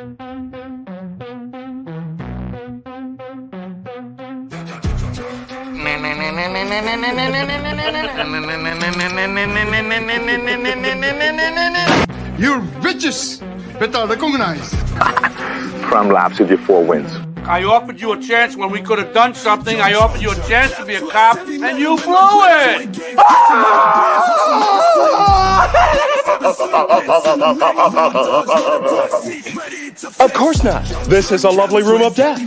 You're bitches. Better recognize. Crime laps with your 4 wins. I offered you a chance when we could have done something. I offered you a chance to be a cop, and you blew it! Of course not. This is a lovely room of death.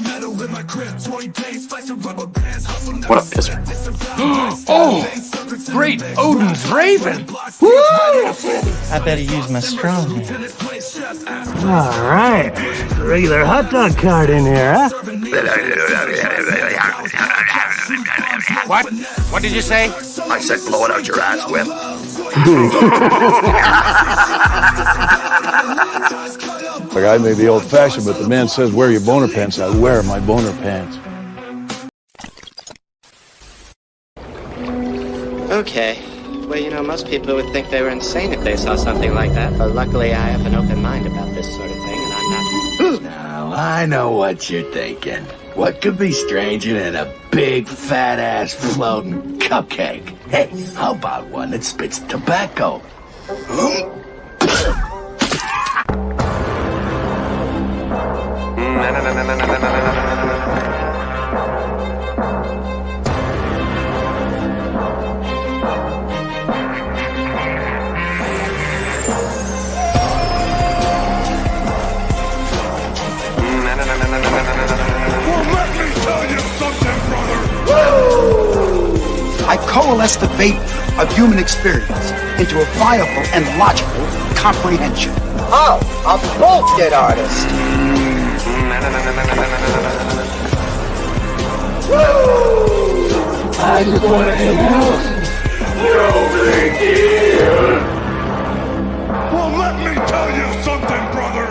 What up, pisser? Oh, great Odin's Raven. Woo! I better use my strong hand. All right. Regular hot dog cart in here, huh? What? What did you say? I said blow it out your ass, whip. Like, I may be old-fashioned, but the man says wear your boner pants. I wear my boner pants. Okay. Well, you know, most people would think they were insane if they saw something like that. But luckily, I have an open mind about this sort of thing, and I'm not. Now, I know what you're thinking. What could be stranger than a big, fat-ass floating cupcake? Hey, how about one that spits tobacco? I coalesce the bait of human experience into a viable and logical comprehension. Oh, a bullshit artist. I just want to hang out. No big deal. Well, let me tell you something, brother.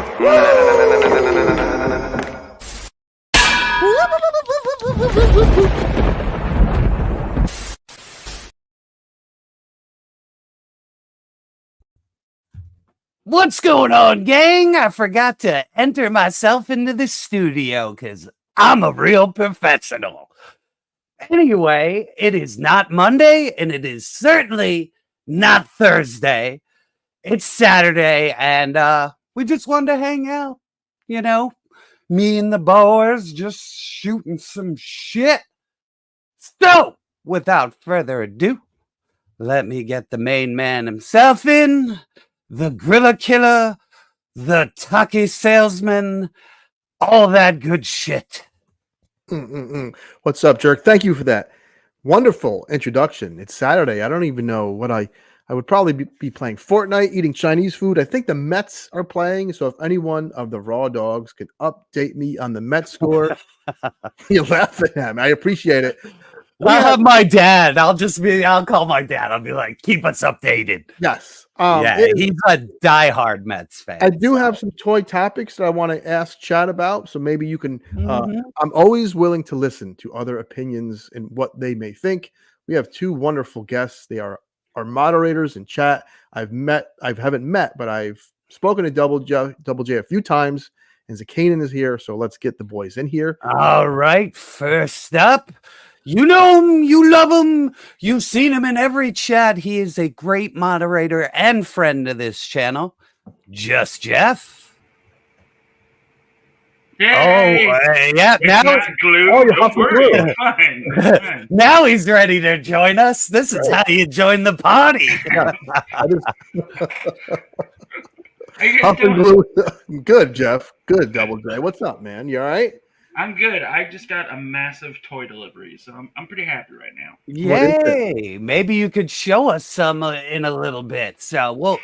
What's going on, gang? I forgot to enter myself into the studio because I'm a real professional. Anyway, it is not Monday, and it is certainly not Thursday. It's Saturday, and we just wanted to hang out. You know, me and the boys just shooting some shit. So, without further ado, let me get the main man himself in. The Grilla Killer, the Taki Salesman, all that good shit. What's up, Jerk? Thank you for that wonderful introduction. It's Saturday. I don't even know what I would probably be playing Fortnite, eating Chinese food. I think the Mets are playing. So if anyone of the Raw Dogs could update me on the Mets score, you're laughing at me. I appreciate it. I'll have my dad. I'll call my dad. I'll be like, keep us updated. Yes. He's a diehard Mets fan. I do have some toy topics that I want to ask Chad about. So maybe you can, I'm always willing to listen to other opinions and what they may think. We have two wonderful guests. They are our moderators in chat. I haven't met, but I've spoken to Double J a few times, and Zakainen is here. So let's get the boys in here. All right. First up, you know him, you love him, you've seen him in every chat. He is a great moderator and friend of this channel. Just Jeff. Yay! Yeah. Now, you're Fine. now he's ready to join us. This is how you join the party. Good, Jeff. Good, Double J. What's up, man? You all right? I'm good. I just got a massive toy delivery, so I'm pretty happy right now. Yay! Maybe you could show us some in a little bit. So we'll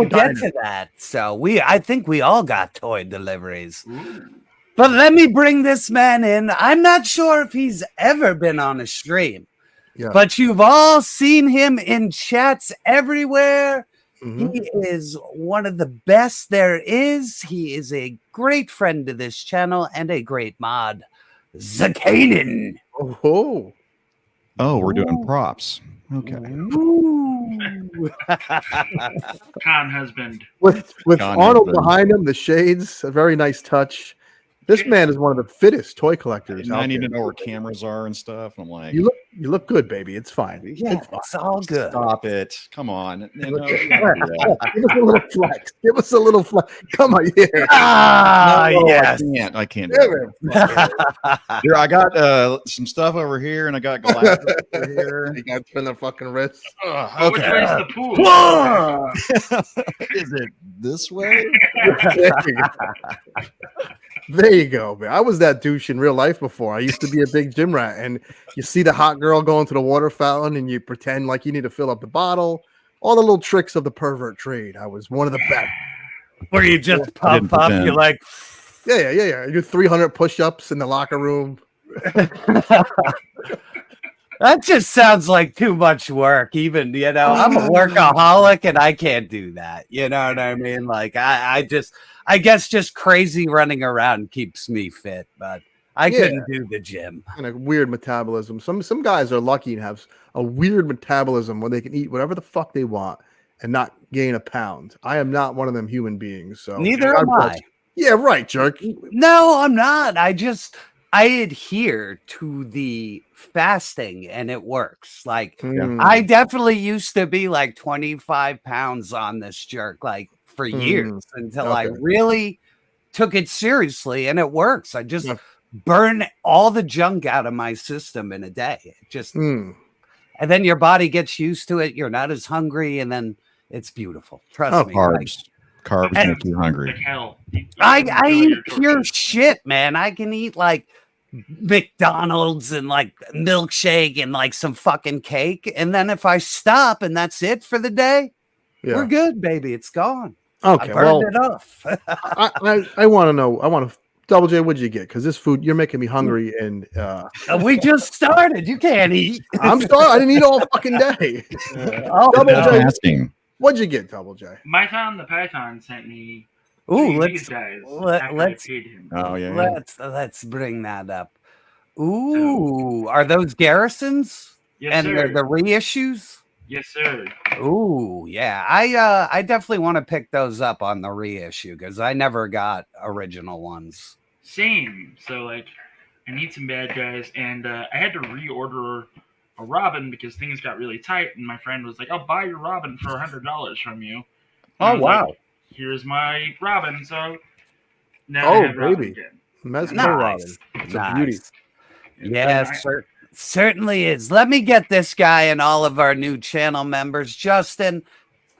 get to that. So I think we all got toy deliveries. Ooh. But let me bring this man in. I'm not sure if he's ever been on a stream, but you've all seen him in chats everywhere. He is one of the best there is. He is a great friend to this channel and a great mod. Zakainen. Oh, we're doing props. Okay. Con husband. With Con Arnold husband. behind him, the shades, a very nice touch. This man is one of the fittest toy collectors. And I out need there. to know where cameras are and stuff. I'm like, You look good, baby. It's fine. yeah, It's fine. It's all good. stop it. Come on. You know, Give you can't do that. us a little flex. Give us a little flex. Come on, yeah. Ah, No, yes. I can't do it. Here, I got some stuff over here, and I got glasses over here. You got to spin the fucking wrist. Oh, which way's the pool? Is it this way? There you go, man. I was that douche in real life before. I used to be a big gym rat, and you see the hot girl going to the water fountain, and you pretend like you need to fill up the bottle. All the little tricks of the pervert trade. I was one of the best. Where you just pump up, pretend. you're like, Yeah. You do 300 push-ups in the locker room. that just sounds like too much work. Even, I'm a workaholic and I can't do that. You know what I mean? Like, I guess just crazy running around keeps me fit, but I couldn't do the gym. And a weird metabolism. Some guys are lucky and have a weird metabolism where they can eat whatever the fuck they want and not gain a pound. I am not one of them human beings. So Neither am I. Yeah, right, jerk. No, I'm not. I adhere to the fasting and it works. Like, I definitely used to be like 25 pounds on this jerk, like for years until I really took it seriously, and it works. I just burn all the junk out of my system in a day. It just, and then your body gets used to it. You're not as hungry, and then it's beautiful. Trust me. Carbs make you hungry. Like hell. I eat pure shit, man. I can eat like McDonald's and like milkshake and like some fucking cake. And then if I stop and that's it for the day, we're good, baby. It's gone. Okay, I burned it off. I want to know. I want to Double J. What'd you get? Because this food, you're making me hungry, and we just started. You can't eat. I'm sorry, I didn't eat all fucking day. Double J. Asking. What'd you get, Double J? Mython the Python sent me. Ooh, these guys after I paid him. Oh yeah. Let's bring that up. Ooh, are those Garrisons? Yes, and sir. the reissues? Yes, sir. Ooh, yeah. I definitely want to pick those up on the reissue because I never got original ones. Same. So like, I need some bad guys, and I had to reorder a Robin because things got really tight, and my friend was like, "I'll buy your Robin for $100 from you." And I was wow! Like, here's my Robin. So now I have Robin baby, again. Mezco Robin. It's a beauty. Yes, certainly is. Let me get this guy and all of our new channel members. Justin,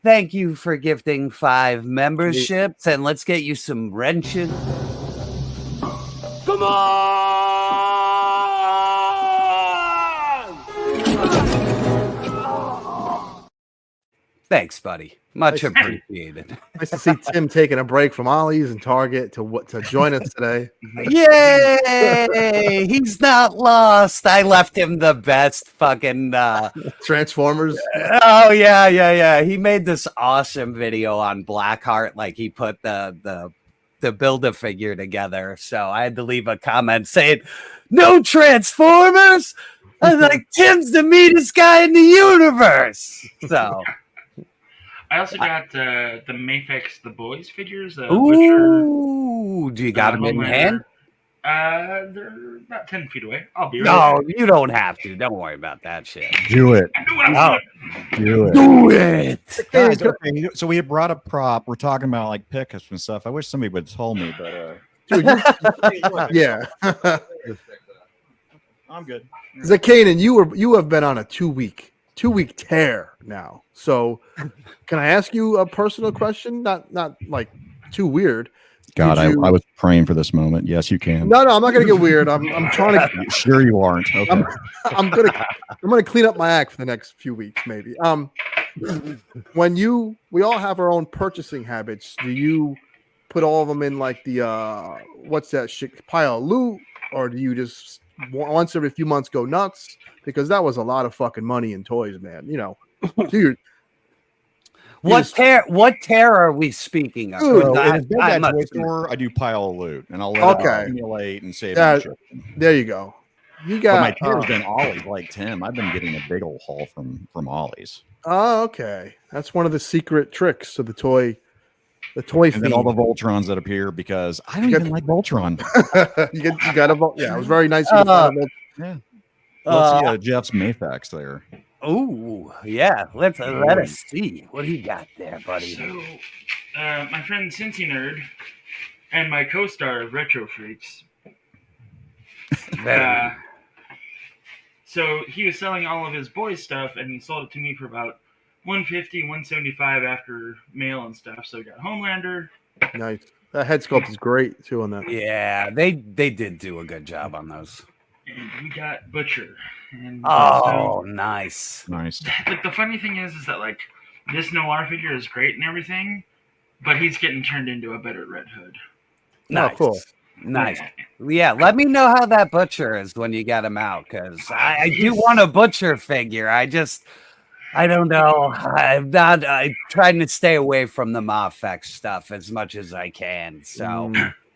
thank you for gifting 5 memberships, and let's get you some wrenches. Come on! Thanks, buddy. Much appreciated. Nice to see Tim taking a break from Ollie's and Target to join us today. Yay! He's not lost. I left him the best fucking Transformers. Oh yeah. He made this awesome video on Blackheart. Like he put the Build-A-Figure together. So I had to leave a comment saying, "No Transformers." I was like, Tim's the meanest guy in the universe. So I also got the Mayfix The Boys figures. ooh, do you got them in hand? They're about 10 feet away. I'll be No, you don't have to. Don't worry about that shit. Do it. I knew what I was doing. Do it. Do it. Guys, okay, so we had brought a prop. We're talking about like pickups and stuff. I wish somebody would have told me, but Dude, yeah. I'm good. Zakainen, you have been on a 2-week tear now. So can I ask you a personal question? Not like too weird. God, I was praying for this moment. Yes, you can. No, I'm not gonna get weird. I'm trying to. Sure, you aren't. Okay. I'm gonna clean up my act for the next few weeks, maybe. When we all have our own purchasing habits. Do you put all of them in like the what's that shit pile of loot, or do you just once every few months go nuts? Because that was a lot of fucking money in toys, man. You know, dude. What tear are we speaking of? So in a big toy store, I do pile of loot, and I'll let it accumulate and save. Yeah, there you go. You But my got tier's been Ollie's like Tim. I've been getting a big old haul from Ollie's. oh, okay. That's one of the secret tricks of the toy And then all the Voltrons that appear because I don't even like Voltron. you got a yeah, it was very nice of you to find a Yeah. Let's see Jeff's Mayfax there. Oh, yeah. Let us see. What do you got there, buddy? So, my friend Cincy Nerd and my co-star of Retro Freaks. So he was selling all of his boys' stuff, and he sold it to me for about $150, $175 after mail and stuff. So we got Homelander. Nice. That head sculpt is great too on that. Yeah, they did do a good job on those. And we got Butcher. And oh, nice. Nice. But the funny thing is that, like, this Noir figure is great and everything, but he's getting turned into a better Red Hood. Nice. Oh, cool. Nice. Yeah, let me know how that Butcher is when you get him out, because I do want a Butcher figure. I don't know. I'm trying to stay away from the Mafex stuff as much as I can. So,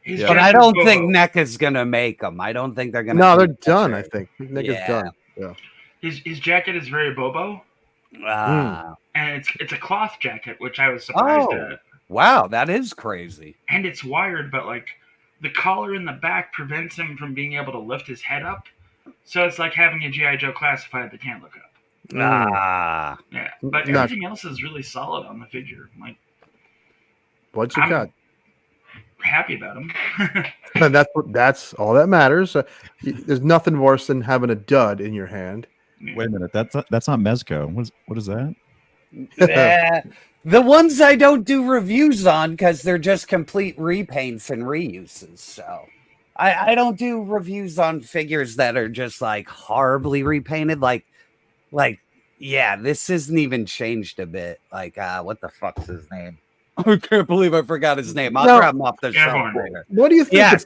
but I don't think NECA's gonna make them. I don't think they're gonna. No, they're done. I think NECA's done. Yeah. His jacket is very Bobo. And it's a cloth jacket, which I was surprised at. Wow, that is crazy. And it's wired, but like the collar in the back prevents him from being able to lift his head up. So it's like having a G.I. Joe classified that can't look up. Yeah, but everything else is really solid on the figure. Like, what you got? Happy about him. And that's all that matters. There's nothing worse than having a dud in your hand. Wait a minute, that's not Mezco. What is that? The ones I don't do reviews on because they're just complete repaints and reuses. So I don't do reviews on figures that are just like horribly repainted. Like, yeah, this isn't even changed a bit. Like, what the fuck's his name? I can't believe I forgot his name. I'll grab him off the shelf later. What do you think? Yes,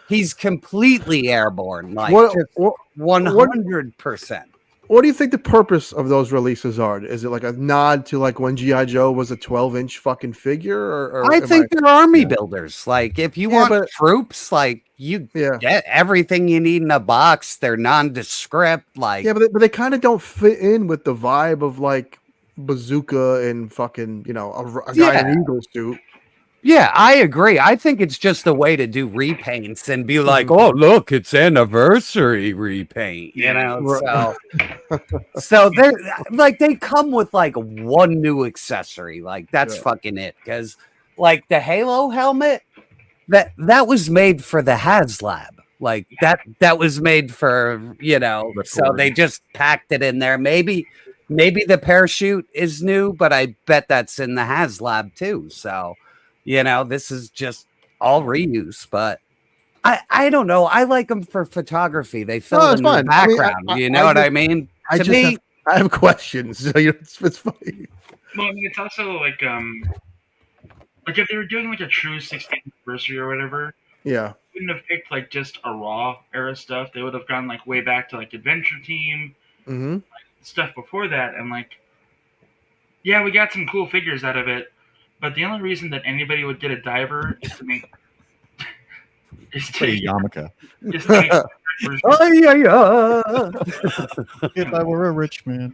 he's completely airborne. Like, 100%. What do you think the purpose of those releases are? Is it like a nod to like when G.I. Joe was a 12-inch fucking figure? Or I think they're army builders. Like, if you want troops, like, you get everything you need in a box. They're nondescript. Like, but they kind of don't fit in with the vibe of like Bazooka and fucking, a guy in an eagle suit. Yeah, I agree. I think it's just a way to do repaints and be like, oh, look, it's anniversary repaint, So they're like, they come with like one new accessory. Like, that's fucking it. Because like the Halo helmet, that was made for the HasLab. Like that was made for, so they just packed it in there. Maybe the parachute is new, but I bet that's in the HasLab too. So, this is just all reuse, but I don't know. I like them for photography. They fill in the background. You know what I mean? I have questions. So it's funny. Well, I mean, it's also like if they were doing like a true 16th anniversary or whatever, yeah, wouldn't have picked like just a Raw era stuff. They would have gone like way back to like Adventure Team, like, stuff before that, and like, yeah, we got some cool figures out of it. But the only reason that anybody would get a diver is to make Yarmulke. If I were a rich man.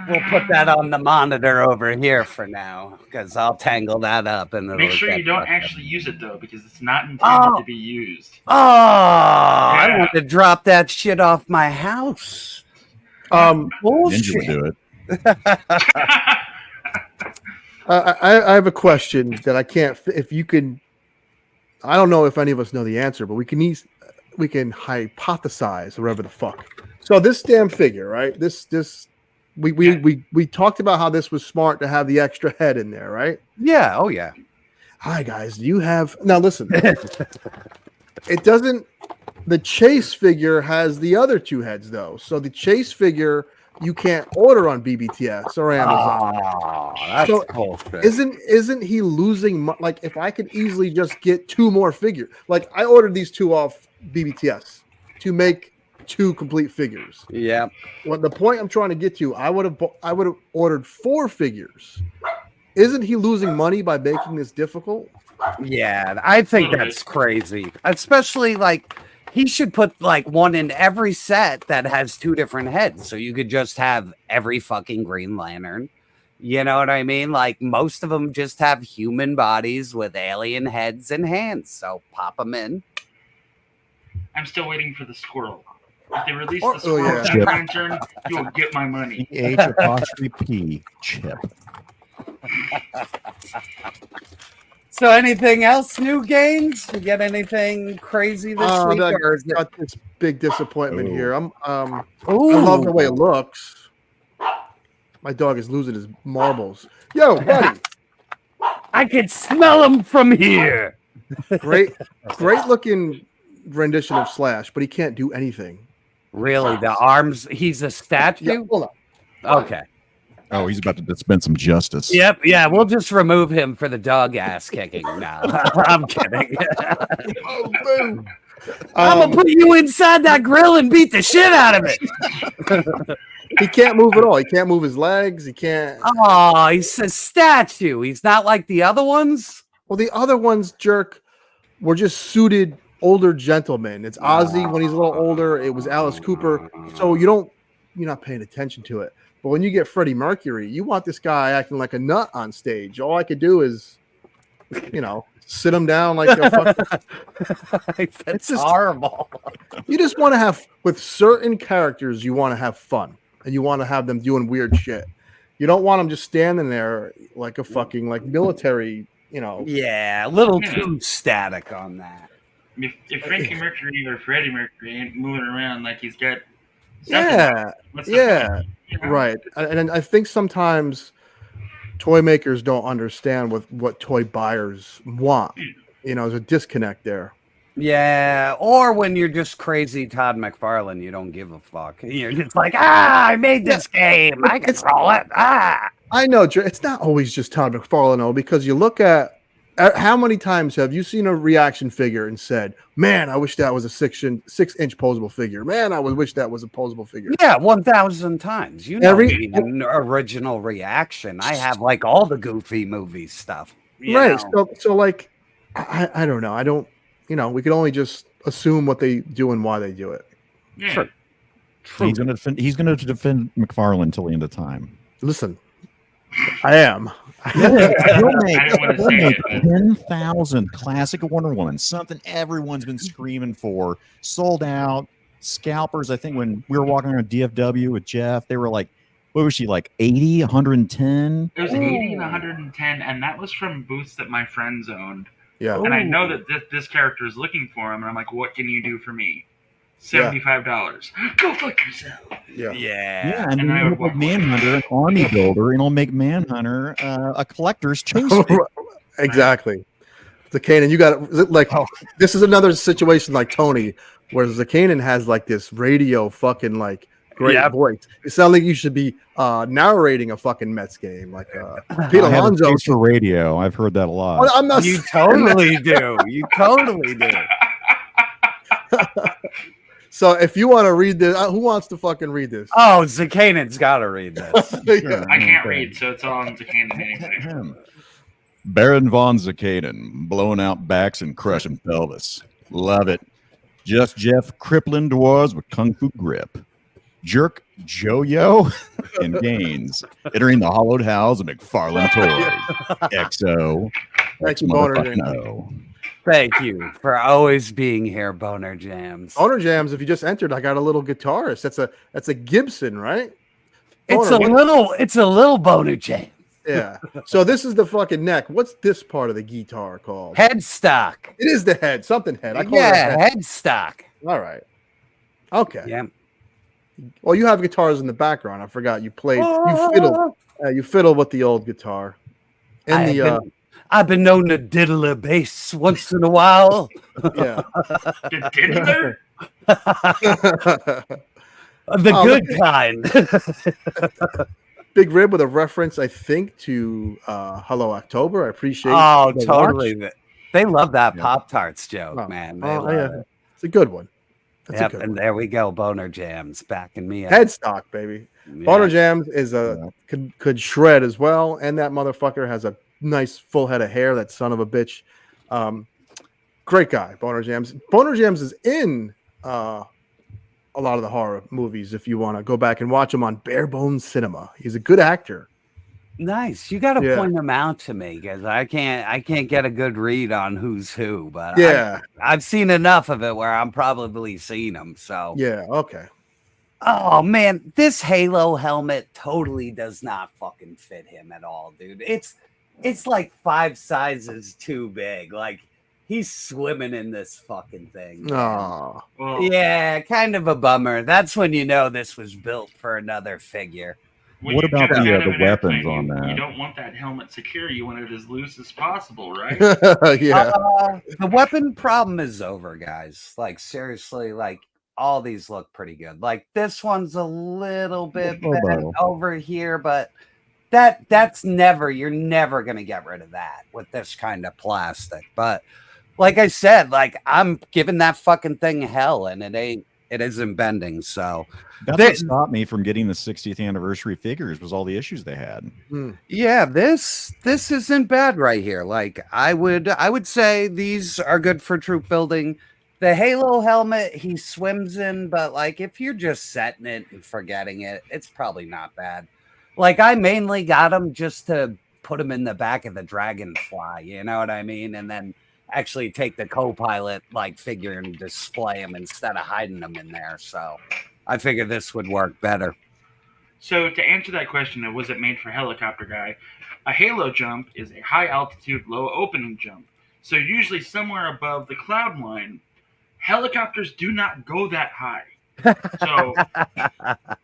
We'll put that on the monitor over here for now, because I'll tangle that up. And make sure you don't actually use it though, because it's not intended to be used. I want to drop that shit off my house. Ninja would do it. I have a question that I can't. If you can, I don't know if any of us know the answer, but we can hypothesize or whatever the fuck. So this damn figure, right? We talked about how this was smart to have the extra head in there, right? Yeah. Oh yeah. Hi guys, do you have now? Listen, it doesn't. The Chase figure has the other two heads though, so the Chase figure you can't order on BBTS or Amazon. Oh, that's so bullshit. Isn't he losing? Like, if I could easily just get two more figures, like I ordered these two off BBTS to make two complete figures. Yeah. Well, the point I'm trying to get to, I would have ordered 4 figures. Isn't he losing money by making this difficult? Yeah, I think that's crazy. Especially like he should put like one in every set that has two different heads, so you could just have every fucking Green Lantern. You know what I mean? Like most of them just have human bodies with alien heads and hands, so pop them in. I'm still waiting for the squirrel. If they release the squirrel Green Lantern, you will get my money. H-apostrophe-P, Chip. So anything else, new games? You get anything crazy this week? Or is got this big disappointment here. I love the way it looks. My dog is losing his marbles. Yo, buddy. I can smell them from here. Great looking rendition of Slash, but he can't do anything. Really? The arms, he's a statue? Yeah, hold on. Okay. Oh, he's about to dispense some justice. Yep, yeah, we'll just remove him for the dog ass kicking now. I'm kidding. I'm gonna put you inside that grill and beat the shit out of it. He can't move at all. He can't move his legs. He can't. Oh, he's a statue. He's not like the other ones. Well, the other ones, Jerk, were just suited older gentlemen. It's Ozzy when he's a little older. It was Alice Cooper. So you're not paying attention to it. But when you get Freddie Mercury, you want this guy acting like a nut on stage. All I could do is, sit him down like a fucking... It's just horrible. You just want to have, with certain characters, you want to have fun. And you want to have them doing weird shit. You don't want them just standing there like a fucking military, Yeah, a little too static on that. If Frankie Mercury or Freddie Mercury ain't moving around like he's got... Yeah, right. And I think sometimes toy makers don't understand what toy buyers want. There's a disconnect there. Yeah, or when you're just crazy Todd McFarlane, you don't give a fuck. You're just like, I made this game. I can roll it. I know, it's not always just Todd McFarlane, though, because you look at how many times have you seen a reaction figure and said, man, I wish that was a 6-inch posable figure. Man, I would wish that was a posable figure. Yeah, 1,000 times. An original reaction. I have like all the Goofy movie stuff. Right. So like, I don't know. I don't, we can only just assume what they do and why they do it. Yeah. True. He's gonna defend McFarlane until the end of time. Listen, I am. You'll make 10,000 classic Wonder Woman, something everyone's been screaming for, sold out. Scalpers, I think when we were walking around DFW with Jeff, they were like, what was she, like 80, 110? It was 80 and 110, and that was from booths that my friends owned. Yeah. And I know that this character is looking for him, and I'm like, what can you do for me? $75. Go fuck yourself. Yeah, and then it'll make Manhunter an army builder, and it'll make Manhunter a collector's chase. Exactly. Zakainen, you got this is another situation like Tony, where Zakainen has like this radio fucking like great voice. It sounds like you should be narrating a fucking Mets game, like Pete Alonso for radio. I've heard that a lot. I'm not. You totally do. You totally do. So if you want to read this, who wants to fucking read this? Oh, Zakainen's got to read this. I can't read, so it's all on Zakainen anyway. Baron von Zakainen, blowing out backs and crushing pelvis. Love it. Just Jeff crippling dwarves with kung fu grip. Jerk JoJo and Gaines entering the hollowed house of McFarlane Toys. XO. Thank you, Boner. Thank you for always being here, Boner Jams. Boner Jams, if you just entered, I got a little guitarist. That's a Gibson, right? It's a little Boner Jams. Yeah. So this is the fucking neck. What's this part of the guitar called? Headstock. It is the head. Something head. I call it headstock. All right. Okay. Yeah. Well, you have guitars in the background. I forgot you played. You fiddle. You fiddle with the old guitar. I've been known to diddle a bass once in a while. Yeah. Diddler? The good kind. Big Rib with a reference, I think, to Hello October. I appreciate. Oh, totally. They love that Pop-Tarts joke, man. They love it. It's a good one. And there we go. Boner Jams backing me up. Headstock, baby. Yeah. Boner Jams is could shred as well, and that motherfucker has a nice full head of hair. That son of a bitch. Great guy, Boner Jams. Boner Jams is in a lot of the horror movies. If you want to go back and watch him on Bare Bones Cinema, he's a good actor. Nice. You got to Yeah. point them out to me because I can't get a good read on who's who. But Yeah. I've seen enough of it where I'm probably seen them. So Yeah. Okay. oh man, this Halo helmet totally does not fucking fit him at all, dude. It's like 5 sizes too big. Like he's swimming in this fucking thing. Oh. Well, Yeah, kind of a bummer. That's when you know this was built for another figure. when What you about jump the, out of the an weapons airplane, on you that? don't want that helmet secure. You want it as loose as possible, right? Yeah. The weapon problem is over, guys. Like seriously, like all these look pretty good. Like this one's a little bit Oh, bent battle. over here, but that's never, you're never gonna get rid of that with this kind of plastic. But like I said, like I'm giving that fucking thing hell, and it isn't bending. So That's what stopped me from getting the 60th anniversary figures was all the issues they had. yeah, this isn't bad right here. Like I would say these are good for troop building. The Halo helmet he swims in, but like if you're just setting it and forgetting it, it's probably not bad. Like I mainly got him just to put him in the back of the Dragonfly, you know what I mean? And then actually take the co-pilot like figure and display him instead of hiding them in there. So I figured this would work better. So to answer that question of was it made for helicopter guy, a halo jump is a high altitude, low opening jump. So usually somewhere above the cloud line. Helicopters do not go that high. So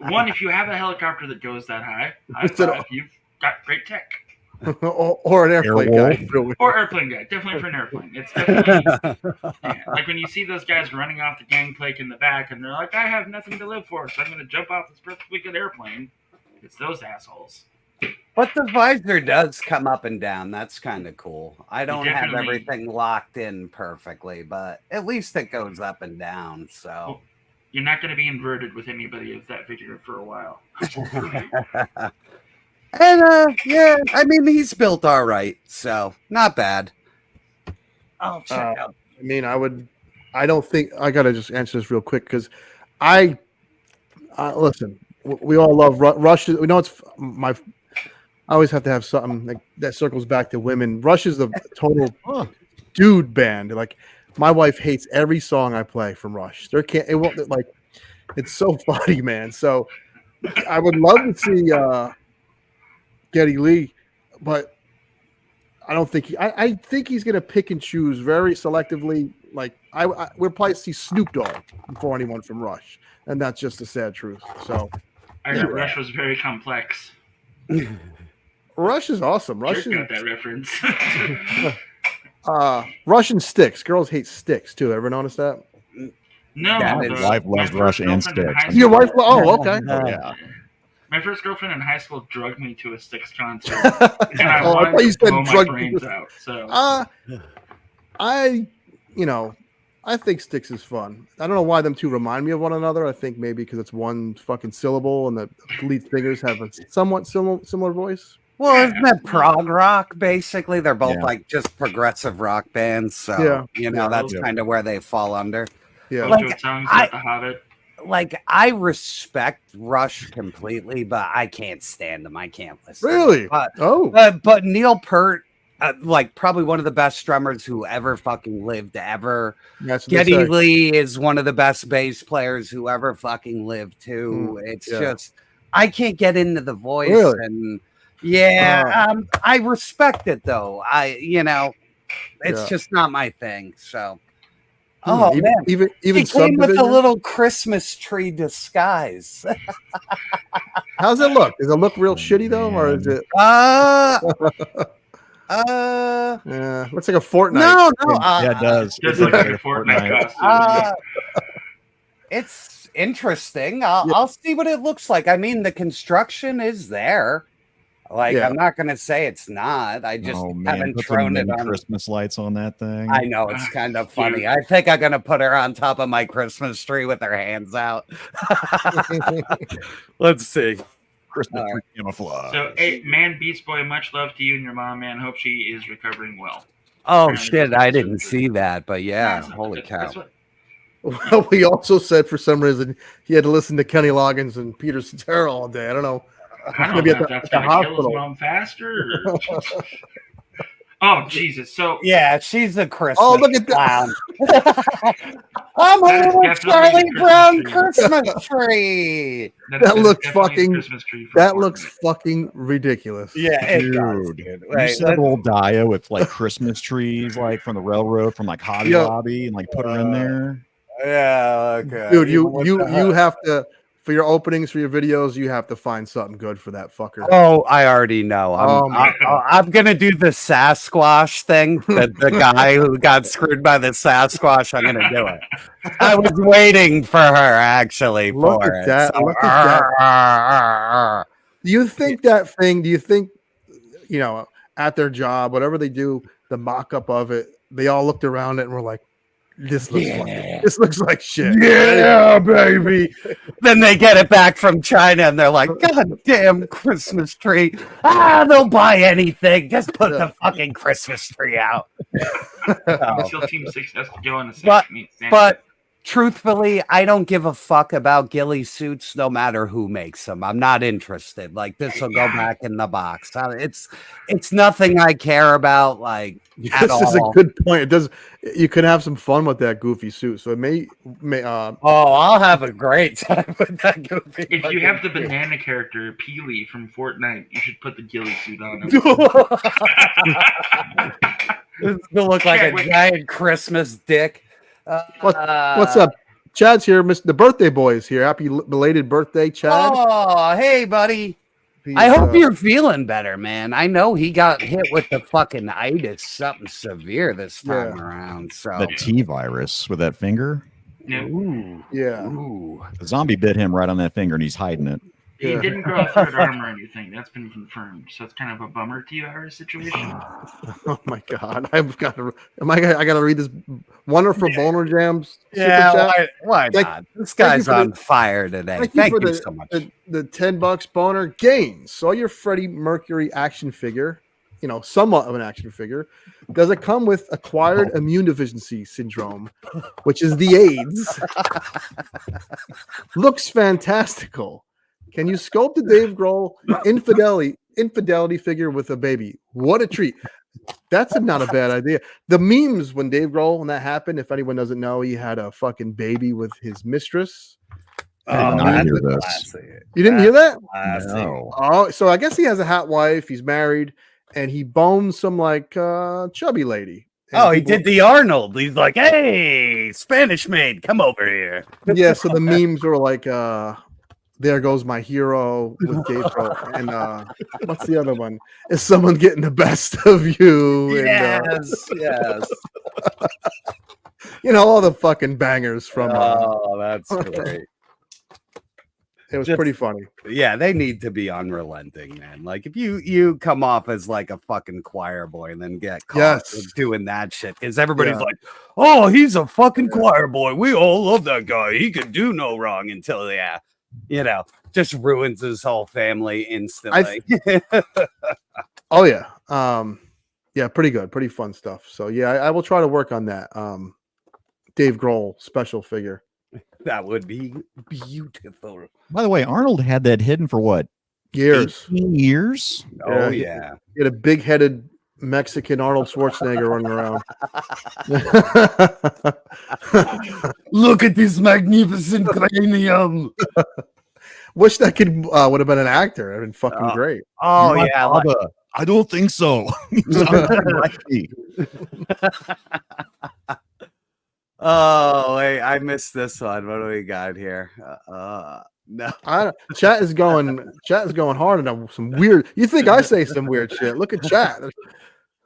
one, if you have a helicopter that goes that high, high five, you've got great tech. or an airplane guy. Or airplane guy, definitely for an airplane. It's definitely yeah, like when you see those guys running off the gangplank in the back, and they're like, "I have nothing to live for, so I'm going to jump off this perfectly good airplane." It's those assholes. But the visor does come up and down. That's kind of cool. I don't have definitely- everything locked in perfectly, but at least it goes up and down. So You're not going to be inverted with anybody of that figure for a while. and yeah, I mean he's built all right, so not bad. I'll check out. I mean, I don't think I gotta just answer this real quick because I listen. We all love Rush. We know it's my. I always have to have something like that circles back to women. Rush is the total dude band. Like my wife hates every song I play from Rush. There can't. It won't like. It's so funny, man. So I would love to see Geddy Lee, but I don't think I think he's gonna pick and choose very selectively. Like we'll probably see Snoop Dogg before anyone from Rush, and that's just the sad truth. So I heard Rush was very complex. Rush is awesome. Rush Jerk got that reference. Rush and Sticks. Girls hate Sticks too. Ever notice that? No, My wife loves Rush and Sticks. Your wife? Oh, okay. Yeah. My first girlfriend in high school drugged me to a Styx concert, and I Oh, I wanted thought you to said blow my drug brains you. out. So I think Sticks is fun. I don't know why them two remind me of one another. I think maybe because it's one fucking syllable and the lead singers have a somewhat similar voice. Well, isn't that prog rock? Basically, they're both Yeah. like just progressive rock bands. So Yeah. you know that's kind of where they fall under. Yeah. Both Like, those songs I- like The Hobbit. Like I respect Rush completely, but I can't stand them. I can't listen. Really? But, Oh. but Neil Peart, like probably one of the best drummers who ever fucking lived ever. That's what they Geddy say. Lee is one of the best bass players who ever fucking lived too. It's yeah. just I can't get into the voice, Really? and I respect it though. It's Yeah. just not my thing. So, oh even, man, even he came with a Subdivision? little Christmas tree disguise. How's it look? Does it look real shitty though, or is it? Yeah, looks like a Fortnite. No. Yeah, it does. Just like a Fortnite costume. It's interesting. I'll see what it looks like. I mean, the construction is there. Like, Yeah. I'm not going to say it's not. I just Oh man, haven't put some thrown it mini on. Christmas lights on that thing. I know it's kind of funny. I think I'm going to put her on top of my Christmas tree with her hands out. Let's see. Christmas tree camouflage. So, hey, man, Beast Boy, much love to you and your mom, man. Hope she is recovering well. Oh shit, I didn't see that, but yeah, That's holy cow. That's what, Well, we also said for some reason he had to listen to Kenny Loggins and Peter Cetera all day. I don't know. I don't know if that's going to kill his mom faster. Or... Oh, Jesus. So yeah, she's a Christmas look at clown. I'm a little Charlie Brown Christmas tree. That looks fucking. That looks fucking ridiculous. Yeah, it Dude, does, dude. you Right, set old Daya with like Christmas trees, like from the railroad, from like Hobby Lobby, and like put her in there. Yeah, okay. Dude, you have to, for your openings for your videos, you have to find something good for that fucker. Oh, I already know. I'm gonna do the Sasquatch thing. The guy who got screwed by the Sasquatch. I'm gonna do it. I was waiting for her actually. Look for at it. that. So, Look at that. Do you think that thing? Do you think at their job, whatever they do, the mock-up of it, they all looked around it and were like, this looks like shit. Yeah, baby. Then they get it back from China and they're like, God damn Christmas tree. They'll buy anything. Just put the fucking Christmas tree out. Until Team 6 has to go on the but truthfully, I don't give a fuck about ghillie suits no matter who makes them. I'm not interested. Like, this will go back in the box. It's nothing I care about. Like, this is a good point. It does. You could have some fun with that goofy suit. So it may. I'll have a great time with that goofy. If you have the banana character Peely from Fortnite, you should put the ghillie suit on him. This will look like a giant Christmas dick. What's up? Chad's here. The birthday boy is here. Happy belated birthday, Chad. Oh, hey, buddy. I hope you're feeling better, man. I know he got hit with the fucking itis, something severe this time around. So the T virus with that finger. Ooh. Yeah. Ooh. The zombie bit him right on that finger, and he's hiding it. He didn't grow a third arm or anything. That's been confirmed. So it's kind of a bummer T-virus situation. Oh my god! I got to read this wonderful Boner Jams. Yeah, why not? This guy's on fire today. Thank you so much. The $10 Boner gains. Saw your Freddie Mercury action figure. Somewhat of an action figure. Does it come with acquired immune deficiency syndrome, which is the AIDS? Looks fantastical. Can you sculpt the Dave Grohl infidelity figure with a baby? What a treat. That's not a bad idea. The memes when Dave Grohl, when that happened, if anyone doesn't know, he had a fucking baby with his mistress. You didn't hear that? No. Oh, so I guess he has a hot wife. He's married, and he bones some like chubby lady. And he did the Arnold. He's like, hey, Spanish maid, come over here. Yeah, so the memes were like, there goes my hero with Dave Grohl. And what's the other one? Is someone getting the best of you? Yes, yes. All the fucking bangers from. That's great. It was pretty funny. Yeah, they need to be unrelenting, man. Like, if you come off as like a fucking choir boy and then get caught doing that shit, because everybody's like, oh, he's a fucking choir boy. We all love that guy. He can do no wrong until, just ruins his whole family instantly. Oh, yeah. Yeah, pretty good. Pretty fun stuff. So, yeah, I will try to work on that. Dave Grohl special figure. That would be beautiful. By the way, Arnold had that hidden for what? Years. 18 years? Oh, yeah. He had a big-headed Mexican Arnold Schwarzenegger running around. Look at this magnificent cranium. Wish that kid would have been an actor. It'd been fucking great. Oh, My yeah. father. I don't think so. Oh, wait, I missed this one. What do we got here? No. Chat is going hard on some weird. You think I say some weird shit? Look at chat.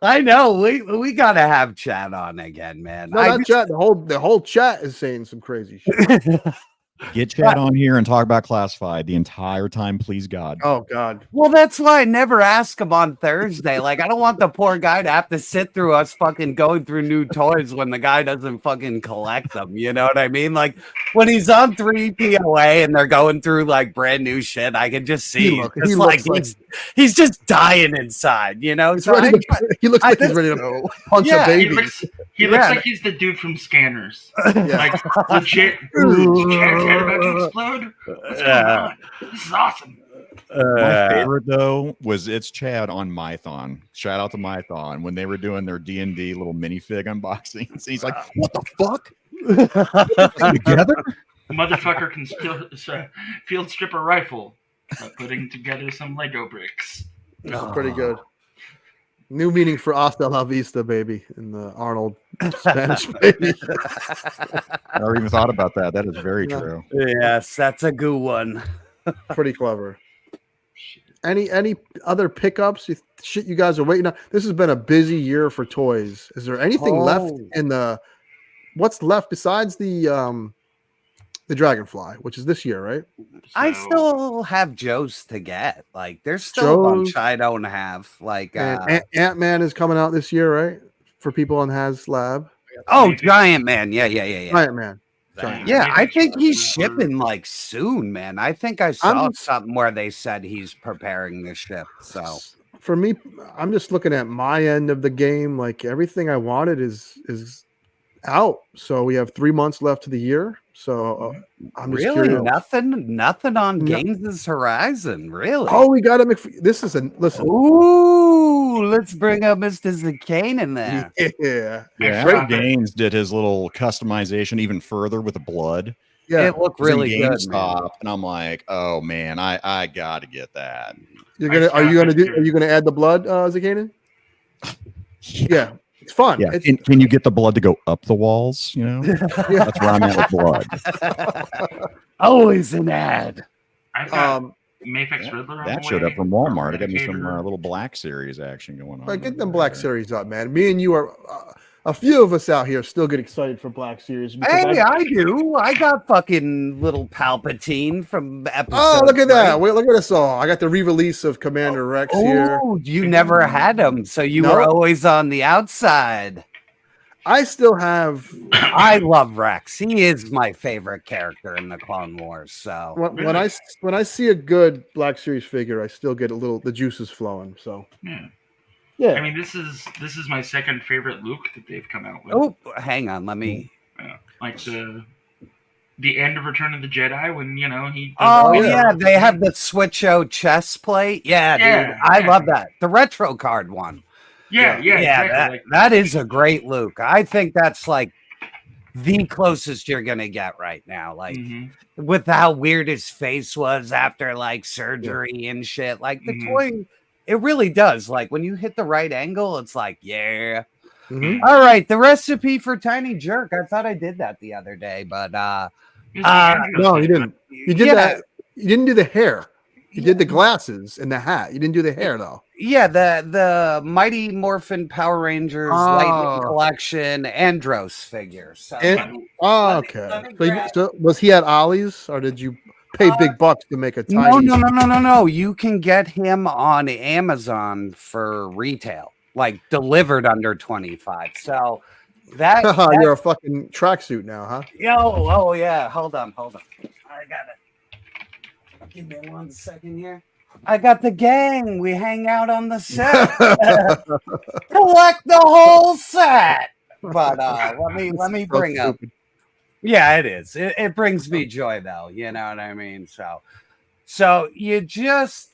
I know we gotta have chat on again, man. No, not chat. The whole chat is saying some crazy shit. Get Chad on here and talk about Classified the entire time, please God. Oh God. Well, that's why I never ask him on Thursday. Like, I don't want the poor guy to have to sit through us fucking going through new toys when the guy doesn't fucking collect them. You know what I mean? Like, when he's on 3POA and they're going through like brand new shit, I can just see he's just dying inside, you know? He looks like he's ready to punch a baby. He looks like he's the dude from Scanners. Like, legit. Chad's head about to explode. What's going on? This is awesome. My favorite though was It's Chad on Mython. Shout out to Mython when they were doing their D&D little minifig unboxings. He's like, "What the fuck? Together?" The motherfucker can still field strip a rifle by putting together some Lego bricks. That's pretty good. New meaning for Hasta La Vista, baby, in the Arnold Spanish baby. I never even thought about that. That is very true. Yes, that's a good one. Pretty clever. Any other pickups? Shit you guys are waiting on? This has been a busy year for toys. Is there anything left in the? What's left besides the Dragonfly, which is this year, right? I still have Joe's to get. Like, there's still a bunch I don't have. Like, Ant-Man is coming out this year, right? For people on HasLab. Oh, Giant Man. Yeah. Giant Man. Yeah, I think he's shipping like soon, man. I think I saw something where they said he's preparing to ship. So for me, I'm just looking at my end of the game. Like, everything I wanted is out. So we have 3 months left of the year. So I'm just really curious. nothing on Gaines' horizon, really. Oh, we got to this is a listen. Ooh, let's bring up Mr. Zakainen there. Yeah. Gaines did his little customization even further with the blood. Yeah, it looked really good. And I'm like, oh man, I gotta get that. Are you gonna add the blood, Zakainen? Yeah. It's fun. Yeah. Can you get the blood to go up the walls? You know, that's where I'm at with blood. Always an ad. I've got Mayfix Riddler. That showed up from Walmart. I got me some little Black Series action going on. Get them Black Series up, man. Me and you are a few of us out here still get excited for Black Series. Hey, I do. I got fucking little Palpatine from episode. Oh, look at that. Wait, look at us all. I got the re-release of Commander Rex here. Oh, you never had him, so you were always on the outside. I still have. I love Rex. He is my favorite character in the Clone Wars. So when I see a good Black Series figure, I still get the juices flowing. So yeah. I mean, this is my second favorite Luke that they've come out with. Oh, hang on, let me. Like the end of Return of the Jedi when he. They have the Switch-O chest plate. Yeah, dude, I love that. The retro card one. Yeah, exactly. That is a great Luke. I think that's like the closest you're gonna get right now. Like with how weird his face was after like surgery and shit. Like the toy, it really does. Like when you hit the right angle, it's like, yeah. All right, the recipe for Tiny Jerk. I thought I did that the other day, but no, you didn't. You did that. You didn't do the hair. You did the glasses and the hat. You didn't do the hair though. Yeah, the Mighty Morphin Power Rangers Lightning Collection Andros figure. So okay. So was he at Ollie's or did you pay big bucks to make a tiny? No. You can get him on Amazon for retail, like delivered under 25. So that you're a fucking tracksuit now, huh? Oh yeah. Hold on. I got it. Give me 1 second here. I got the gang. We hang out on the set. Collect the whole set. But let me bring up. Yeah, it is. It brings me joy though. You know what I mean? So you just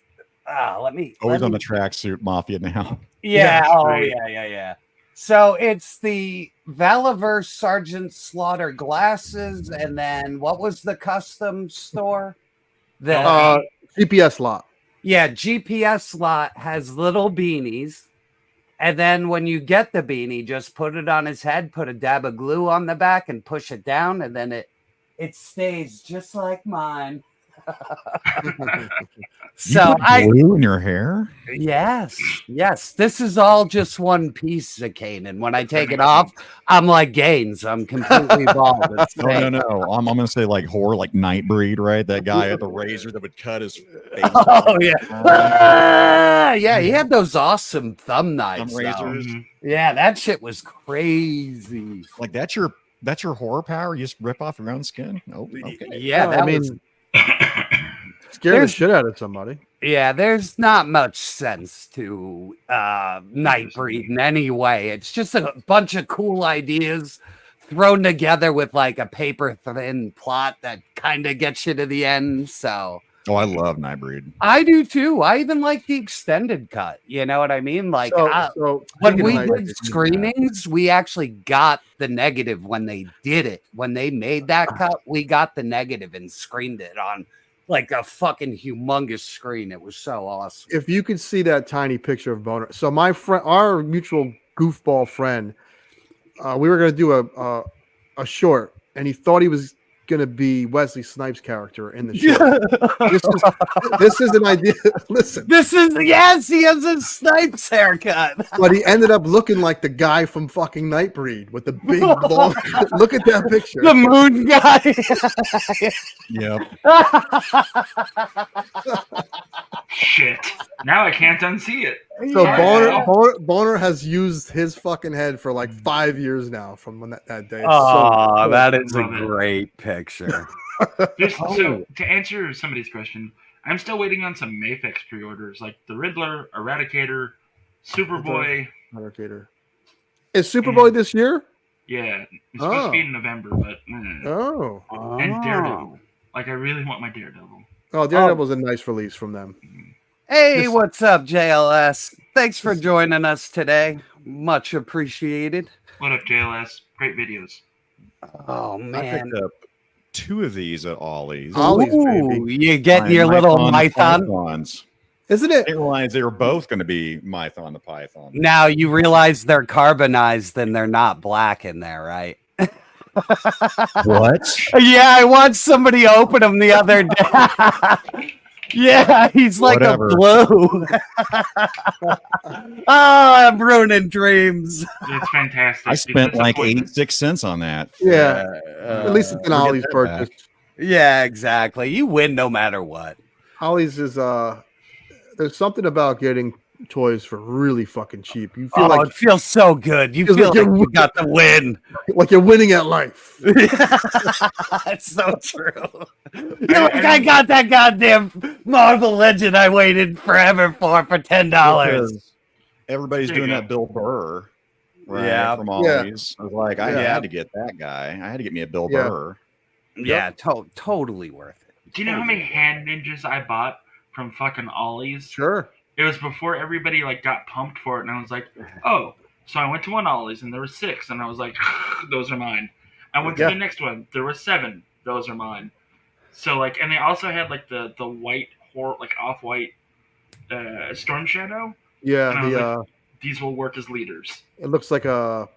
let me always on the tracksuit mafia now. Yeah. Yeah. So it's the Valaverse Sergeant Slaughter glasses, and then what was the custom store? The GPS lot. Yeah, GPS lot has little beanies. And then when you get the beanie, just put it on his head, put a dab of glue on the back and push it down. And then it stays just like mine. So glue in your hair? Yes. This is all just one piece, Zakainen. When I take it off, I'm like Gaines. I'm completely bald. No. I'm gonna say like whore, like Nightbreed, right? That guy at the razor that would cut his face. Oh yeah, yeah. He had those awesome thumb knives. Razors. Yeah, that shit was crazy. Like that's your horror power. You just rip off your own skin. Oh, okay. Yeah, I mean, scare the shit out of somebody. Yeah, there's not much sense to Nightbreed in any way. It's just a bunch of cool ideas thrown together with like a paper thin plot that kind of gets you to the end. So, I love Nightbreed. I do too. I even like the extended cut. You know what I mean? Like when we did screenings, we actually got the negative when they did it. When they made that cut, we got the negative and screened it on like a fucking humongous screen. It was so awesome. If you could see that tiny picture of Boner. So my friend, our mutual goofball friend, we were going to do a short, and he thought he was going to be Wesley Snipes' character in the show. This is an idea. Listen, he has a Snipes haircut, but he ended up looking like the guy from fucking Nightbreed with the big long. Look at that picture. The moon guy. Yep. Shit. Now I can't unsee it. So Boner has used his fucking head for like 5 years now from when that day. Oh, that is a great picture. So to answer somebody's question, I'm still waiting on some Mayfix pre-orders, like the Riddler, Eradicator, Superboy. Eradicator. Is Superboy this year? Yeah, it's supposed to be in November, but and Daredevil. Like I really want my Daredevil. Oh, Daredevil's a nice release from them. Hey, what's up, JLS? Thanks for joining us today. Much appreciated. What up, JLS? Great videos. Oh, I man. picked up 2 of these at Ollie's. Ooh, you getting your little Mython? Pythons. Isn't it? I didn't realize they were both going to be Mython the Python. Now you realize they're carbonized and they're not black in there, right? What? Yeah, I watched somebody open them the other day. Yeah, he's like a blue. Oh, I'm ruining dreams. It's fantastic. I spent like 86 cents on that. Yeah. At least it's an Ollie's purchase. Yeah, exactly. You win no matter what. Ollie's is there's something about getting toys for really fucking cheap. You feel like it feels so good. You feel like you got the win. Like you're winning at life. That's so true. You're like, I got that goddamn Marvel Legend I waited forever for $10. Everybody's doing that Bill Burr. Right, Yeah. from Ollie's. I was like, I had to get that guy. I had to get me a Bill Burr. Yeah, totally worth it. Do you know how many hand ninjas I bought from fucking Ollie's? Sure. It was before everybody like got pumped for it, and I was like, oh. So I went to one Ollie's, and there were 6, and I was like, those are mine. I went to the next one. There were 7. Those are mine. So like, and they also had like the white like off-white Storm Shadow. Yeah, and I was like, these will work as leaders. It looks like a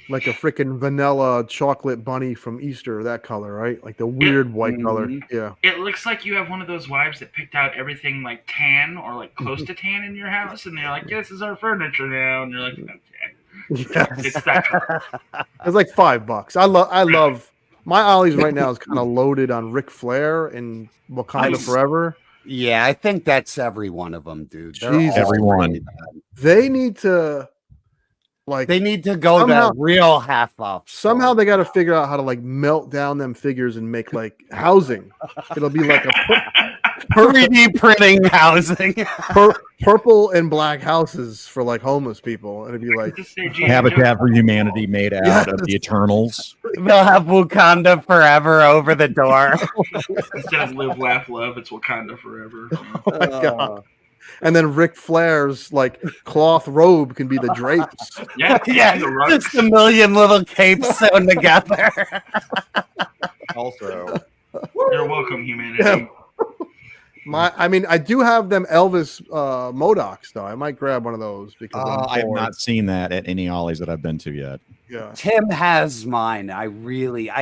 freaking vanilla chocolate bunny from Easter, that color, right? Like the weird white color. Yeah. It looks like you have one of those wives that picked out everything like tan or like close to tan in your house, and they're like, "This is our furniture now," and you're like, "Okay." Yes. It's that color. It's like $5. I love my Ollie's right now is kind of loaded on Ric Flair and Wakanda Forever. Yeah, I think that's every one of them, dude. Jesus. Everyone. They need to go that real half off. Somehow they got to figure out how to like melt down them figures and make like housing. It'll be like a 3D printing housing. Purple and black houses for like homeless people. And it'd be like Habitat for Humanity made out of the Eternals. They'll have Wakanda Forever over the door. Instead of live, laugh, love, it's Wakanda Forever. Oh my God. And then Ric Flair's like cloth robe can be the drapes. Yeah, just a million little capes sewn together. Also, you're welcome, humanity. I mean, I do have them Elvis Modocs though. I might grab one of those because I have not seen that at any ollies that I've been to yet. Yeah, Tim has mine. I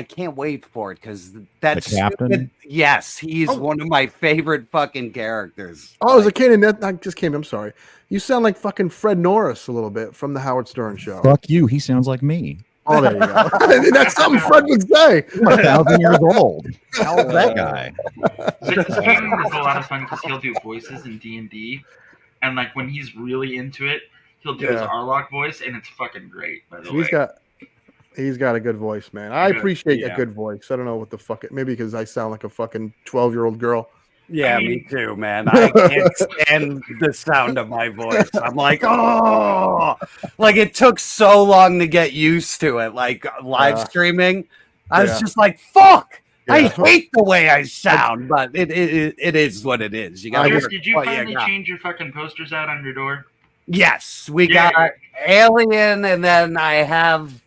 can't wait for it because that's The captain? Yes, he's one of my favorite fucking characters. Oh, Zakainen, that just came. I'm sorry. You sound like fucking Fred Norris a little bit from the Howard Stern show. Fuck you. He sounds like me. Oh, there you go. That's something Fred would say. I'm 1,000 years old. How old is that guy? Zakainen is a lot of fun because he'll do voices in D&D, and like when he's really into it, he'll do his Arlok voice, and it's fucking great. By the way, he's got a good voice, man. I appreciate a good voice. I don't know what the fuck. Maybe because I sound like a fucking 12-year-old girl. Yeah, me too, man. I can't stand the sound of my voice. I'm like, oh, like it took so long to get used to it. Like live streaming, I was just like, fuck. I hate the way I sound, but it is what it is. You got. Did you finally change your fucking posters out on your door? Yes, we got Alien, and then I have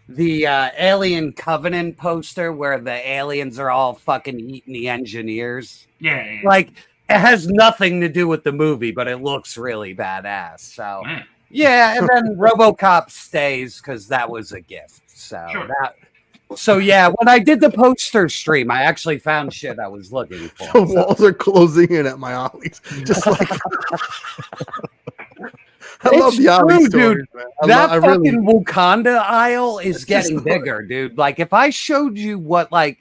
the Alien Covenant poster where the aliens are all fucking eating the engineers. Yeah. Like, it has nothing to do with the movie, but it looks really badass. So, yeah, and then RoboCop stays because that was a gift. So, yeah, when I did the poster stream, I actually found shit I was looking for. The walls are closing in at my ollies. Just like... I love the Ollie stories, dude. That fucking Wakanda aisle is getting bigger, dude. Like, if I showed you what, like,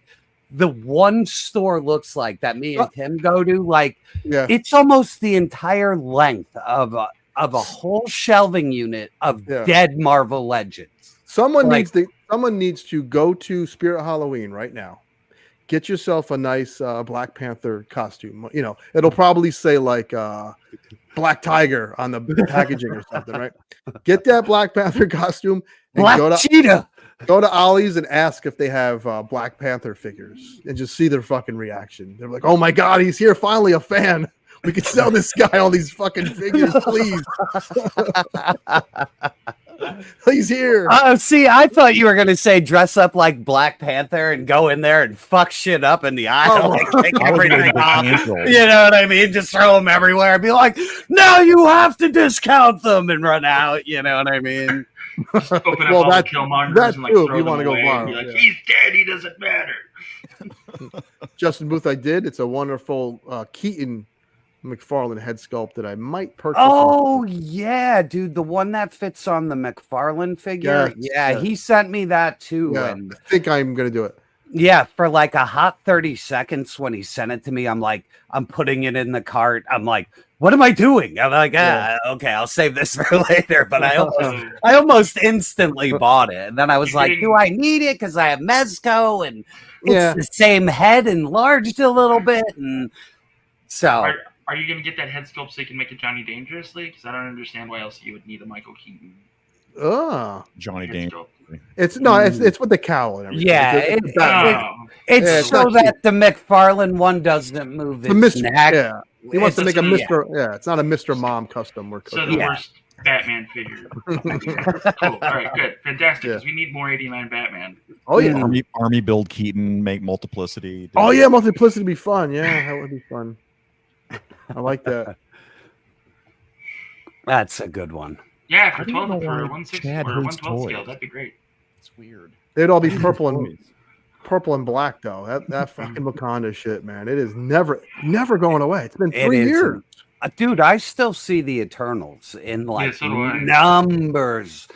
the one store looks like that me and Tim go to, like, it's almost the entire length of a whole shelving unit of dead Marvel Legends. Someone needs to go to Spirit Halloween right now. Get yourself a nice Black Panther costume. You know, it'll probably say like Black Tiger on the packaging or something, right? Get that Black Panther costume and Cheetah. Go to Ollie's and ask if they have Black Panther figures and just see their fucking reaction. They're like, "Oh my god, he's here! Finally, a fan. We could sell this guy all these fucking figures, please." He's here. See, I thought you were going to say dress up like Black Panther and go in there and fuck shit up in the aisle. Like, take everything off. You know what I mean? Just throw them everywhere and be like, "No, you have to discount them," and run out. You know what I mean? Just open up all the Killmongers and like too, throw if you them want to go away and be like, "He's dead. He doesn't matter." Justin Booth, I did. It's a wonderful Keaton Mcfarlane head sculpt that I might purchase. Oh yeah, dude, the one that fits on the Mcfarlane figure. He sent me that too. Yeah, and I think I'm gonna do it. Yeah, for like a hot 30 seconds when he sent it to me, I'm like, I'm putting it in the cart. I'm like, what am I doing? I'm like, okay, I'll save this for later. But I almost instantly bought it. And then I was like, do I need it? Because I have Mezco and it's the same head enlarged a little bit. And so are you going to get that head sculpt so you can make it Johnny Dangerously? Because I don't understand why else you would need a Michael Keaton. Johnny Dangerous. It's with the cowl and everything. Yeah, it's so that the Mcfarlane one doesn't move its neck. Yeah, he wants to make a Mr. Yeah, it's not a Mr. Mom custom. So the worst Batman figure. Cool. All right, good, fantastic. Because we need more 89 Batman. Oh yeah, Army build Keaton, make Multiplicity. Oh yeah, Multiplicity would be fun. Yeah, that would be fun. I like that. That's a good one. Yeah, for 12 for 160 or 112 scale, that'd be great. It's weird. They'd all be purple and black though. That fucking Wakanda shit, man. It is never going away. It's been 3 years. Dude, I still see the Eternals in like numbers.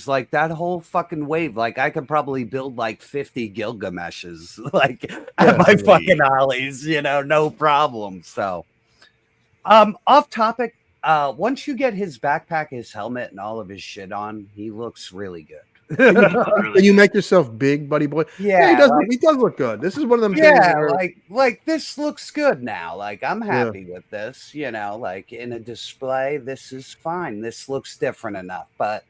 Like that whole fucking wave. Like I could probably build like 50 Gilgameshes like at my fucking ollies, you know, no problem. So off topic. Once you get his backpack, his helmet, and all of his shit on, he looks really good. Can you make yourself big, buddy boy? Yeah, he does look good. This is one of them things. Yeah, like this looks good now. Like I'm happy with this. You know, like in a display, this is fine. This looks different enough. But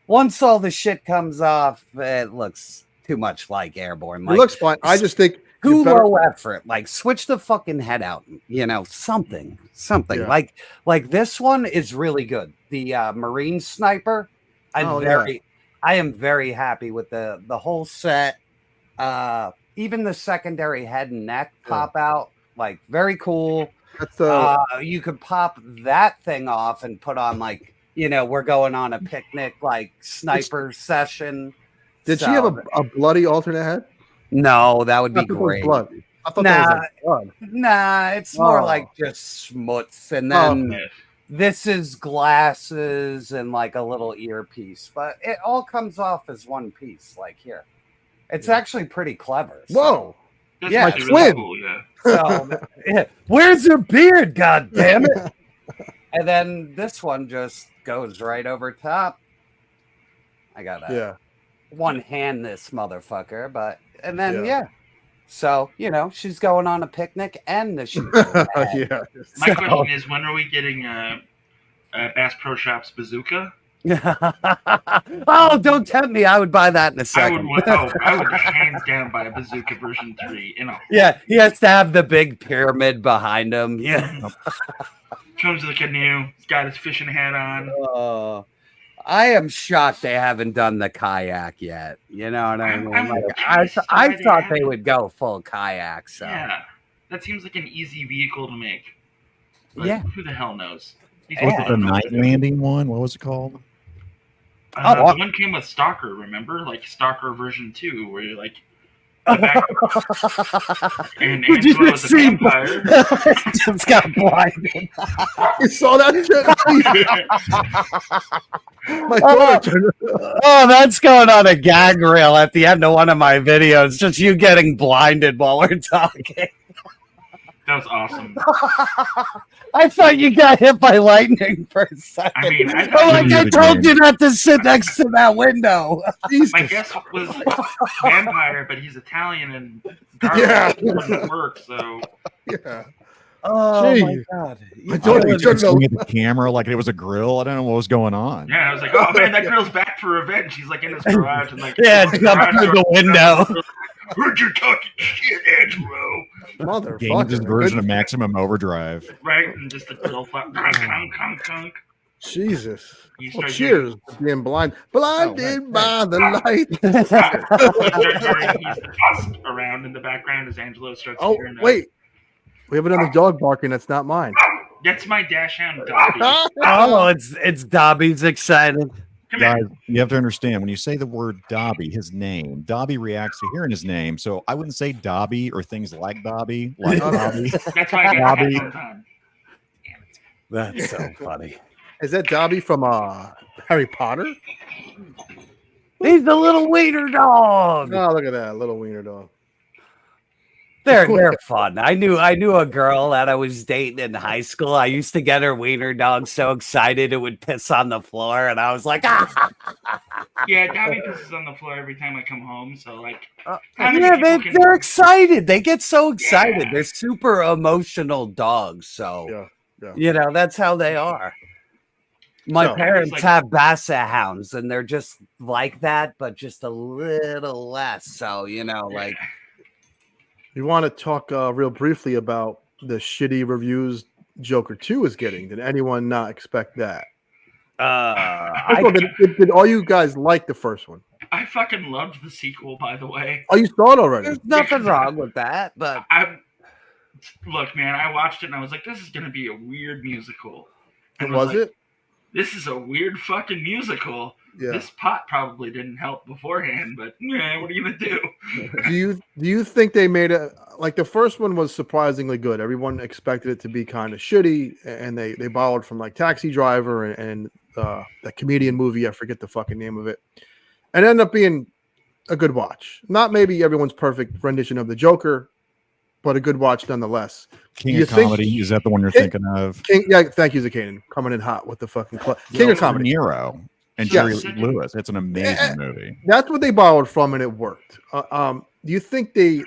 once all the shit comes off, it looks too much like Airborne. Like, it looks fine. I just think too low effort. Like switch the fucking head out. You know, something. Yeah. Like this one is really good. The Marine Sniper. I am very happy with the whole set. Even the secondary head and neck pop out. Like very cool. That's you could pop that thing off and put on like, we're going on a picnic, like sniper session. Did she have a bloody alternate head? No, that would be I thought that was great. blood. I thought that was like blood. Nah, it's more like just schmutz. And then this is glasses and like a little earpiece, but it all comes off as one piece, like here. It's actually pretty clever. So. Whoa. That's Yeah, actually twin. really cool, yeah. So, where's her beard? God damn it! And then this one just goes right over top. I gotta one hand this motherfucker, and then So she's going on a picnic and the shoot. My question is, when are we getting Bass Pro Shop's bazooka? Oh, don't tempt me. I would buy that in a second. I would hands down buy a bazooka version 3. Yeah, he has to have the big pyramid behind him. Yeah. Comes to the canoe. He's got his fishing hat on. I am shocked they haven't done the kayak yet. You know what I mean? I thought they would go full kayak. So yeah, that seems like an easy vehicle to make. But who the hell knows? Was it the night landing one? What was it called? The one came with Stalker, remember? Like Stalker version 2, where you're like, and Angelo was a vampire. Just got blinded. You saw that shit? My daughter that's going on a gag reel at the end of one of my videos. Just you getting blinded while we're talking. That was awesome. I thought you got hit by lightning for a second. I mean, I told you not to sit next to that window. My guess was vampire, but he's Italian and garlic wouldn't work. So Oh my god! I thought he was looking at the camera like it was a grill. I don't know what was going on. Yeah, I was like, "Oh man, that girl's back for revenge." She's like in his garage and like jump through the window. Heard you talking shit, Angelo. Motherfucker. Games' version of Maximum Overdrive. Right, and just the grill flap. Conk. Jesus. Well, cheers for being blinded by the light. He's the tusk around in the background as Angelo starts. Wait. We have another dog barking. That's not mine. That's my dashhound Dobby. It's Dobby's excited. Guys, you have to understand, when you say the word Dobby, his name, Dobby reacts to hearing his name. So I wouldn't say Dobby or things like Dobby. Like Dobby. That's why I got Dobby. That's so funny. Is that Dobby from Harry Potter? He's the little wiener dog. Oh, look at that little wiener dog. They're fun. I knew a girl that I was dating in high school. I used to get her wiener dog so excited it would piss on the floor, and I was like, Yeah, Dobby pisses on the floor every time I come home. So like, they're excited. They get so excited. They're super emotional dogs. So that's how they are. My parents have Basset hounds, and they're just like that, but just a little less. So like. We want to talk real briefly about the shitty reviews Joker 2 is getting. Did anyone not expect that? Did all you guys like the first one? I fucking loved the sequel, by the way. Oh, you saw it already? There's nothing wrong with that, but look, man, I watched it and I was like, this is going to be a weird musical. And was it? This is a weird fucking musical. Yeah. This pot probably didn't help beforehand, but what are you gonna do? Do you think they made it like the first one was surprisingly good? Everyone expected it to be kind of shitty, and they borrowed from like Taxi Driver and the comedian movie. I forget the fucking name of it, and it ended up being a good watch. Not maybe everyone's perfect rendition of the Joker, but a good watch nonetheless. King of Comedy, is that the one you're thinking of? Thank you, Zakainen, coming in hot with the fucking King of Comedy. Nero and Jerry Lewis. It's an amazing movie. That's what they borrowed from, and it worked. Do you think they